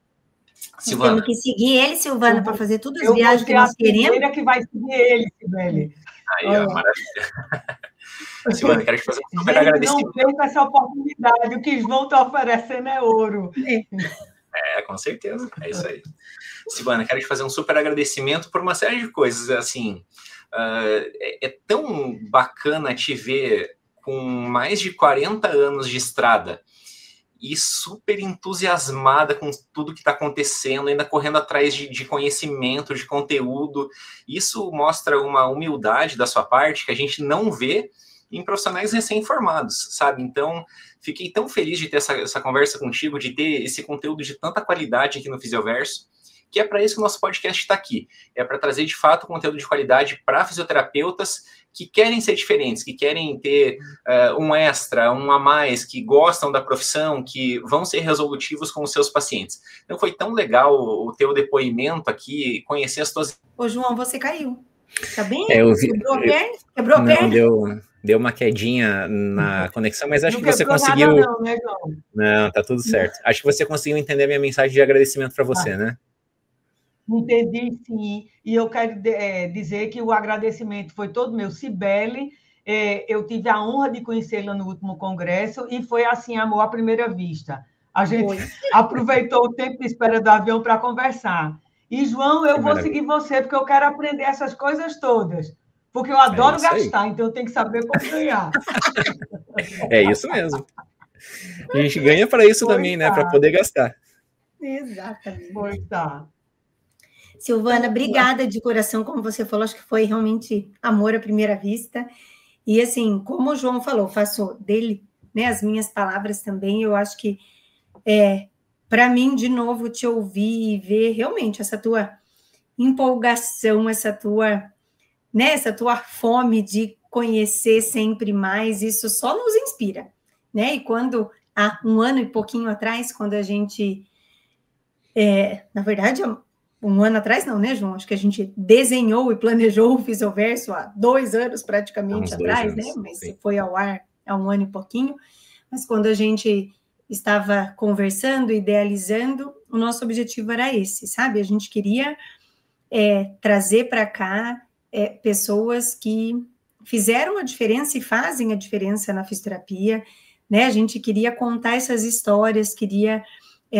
Silvana. Temos que seguir ele, Silvana, para fazer todas as viagens que nós queremos. Eu que vai seguir ele, Sibeli. Aí, ó, maravilha. Silvana, quero te fazer um super agradecimento. Não perca essa oportunidade, o que vão te oferecendo é ouro. Com certeza, é isso aí. Silvana, quero te fazer um super agradecimento por uma série de coisas, assim, é tão bacana te ver com mais de 40 anos de estrada e super entusiasmada com tudo que está acontecendo, ainda correndo atrás de conhecimento, de conteúdo. Isso mostra uma humildade da sua parte que a gente não vê em profissionais recém-formados, sabe? Então, fiquei tão feliz de ter essa conversa contigo, de ter esse conteúdo de tanta qualidade aqui no Fisioverso, que é para isso que o nosso podcast está aqui. É para trazer, de fato, conteúdo de qualidade para fisioterapeutas que querem ser diferentes, que querem ter um extra, um a mais, que gostam da profissão, que vão ser resolutivos com os seus pacientes. Então, foi tão legal o teu depoimento aqui, conhecer as tuas... Ô, João, você caiu. Tá bem? Quebrou a perna? Deu uma quedinha na conexão, mas acho que você conseguiu... Não, né, João? Não, tá tudo certo. Acho que você conseguiu entender a minha mensagem de agradecimento para você, né? Entendi, sim. E eu quero dizer que o agradecimento foi todo meu. Sibeli, eu tive a honra de conhecê-la no último congresso e foi assim, amor à primeira vista. A gente aproveitou o tempo de espera do avião para conversar. E, João, eu vou seguir você, porque eu quero aprender essas coisas todas. Porque eu adoro gastar, então eu tenho que saber como ganhar. É isso mesmo. A gente ganha para isso também, né? Para poder gastar. Exatamente. Pois tá. Silvana, obrigada de coração, como você falou, acho que foi realmente amor à primeira vista. E assim, como o João falou, faço dele, né, as minhas palavras também. Eu acho que para mim, de novo, te ouvir e ver realmente essa tua empolgação, essa tua fome de conhecer sempre mais, isso só nos inspira, né? E quando, há um ano e pouquinho atrás, quando a gente, na verdade, um ano atrás não, né, João? Acho que a gente desenhou e planejou o Fisioverso há 2 anos praticamente atrás, né? Mas sim, foi ao ar há um ano e pouquinho. Mas quando a gente estava conversando, idealizando, o nosso objetivo era esse, sabe? A gente queria trazer para cá pessoas que fizeram a diferença e fazem a diferença na fisioterapia, né? A gente queria contar essas histórias, queria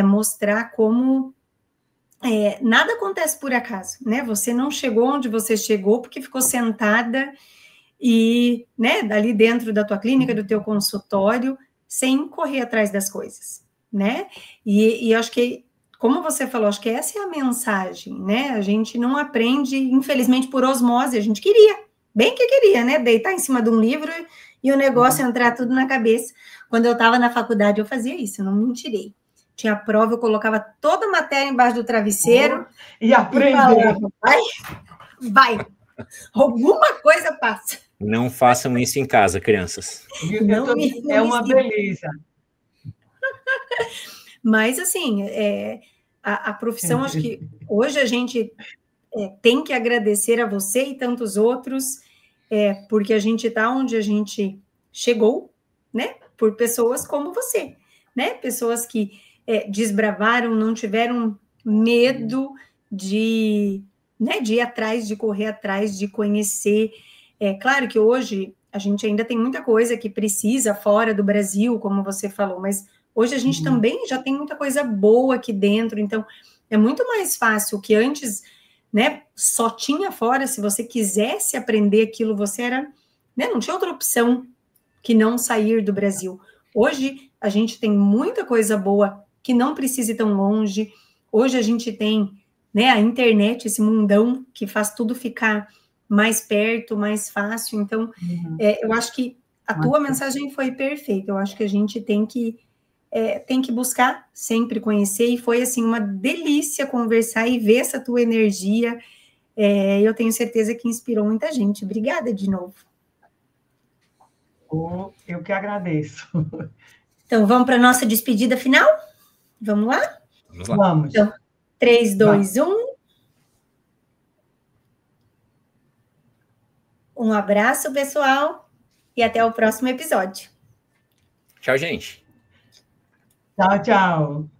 mostrar como nada acontece por acaso, né? Você não chegou onde você chegou porque ficou sentada e, né, ali dentro da tua clínica, do teu consultório, sem correr atrás das coisas, né? E acho que, como você falou, acho que essa é a mensagem, né? A gente não aprende, infelizmente, por osmose, a gente queria, bem que queria, né? Deitar em cima de um livro e o negócio entrar tudo na cabeça. Quando eu estava na faculdade, eu fazia isso, eu não mentirei. Tinha prova, eu colocava toda a matéria embaixo do travesseiro e aprender. Vai, alguma coisa passa. Não façam isso em casa, crianças. É uma beleza. Mas, assim, a profissão, acho que hoje a gente tem que agradecer a você e tantos outros, porque a gente está onde a gente chegou, né? Por pessoas como você, né? Pessoas que desbravaram, não tiveram medo de ir atrás, de correr atrás, de conhecer. Claro que hoje a gente ainda tem muita coisa que precisa fora do Brasil, como você falou, mas hoje a gente também já tem muita coisa boa aqui dentro, então é muito mais fácil que antes, né, só tinha fora, se você quisesse aprender aquilo, você era, né, não tinha outra opção que não sair do Brasil. Hoje a gente tem muita coisa boa que não precisa ir tão longe. Hoje a gente tem, né, a internet, esse mundão que faz tudo ficar mais perto, mais fácil. Então, eu acho que a tua mensagem foi perfeita. Eu acho que a gente tem que buscar sempre conhecer, e foi, assim, uma delícia conversar e ver essa tua energia. Eu tenho certeza que inspirou muita gente. Obrigada de novo. Eu que agradeço. Então, vamos para a nossa despedida final? Vamos lá? Vamos lá. Vamos. Então, 3, 2, 1. Um abraço, pessoal, e até o próximo episódio. Tchau, gente. Tchau, tchau.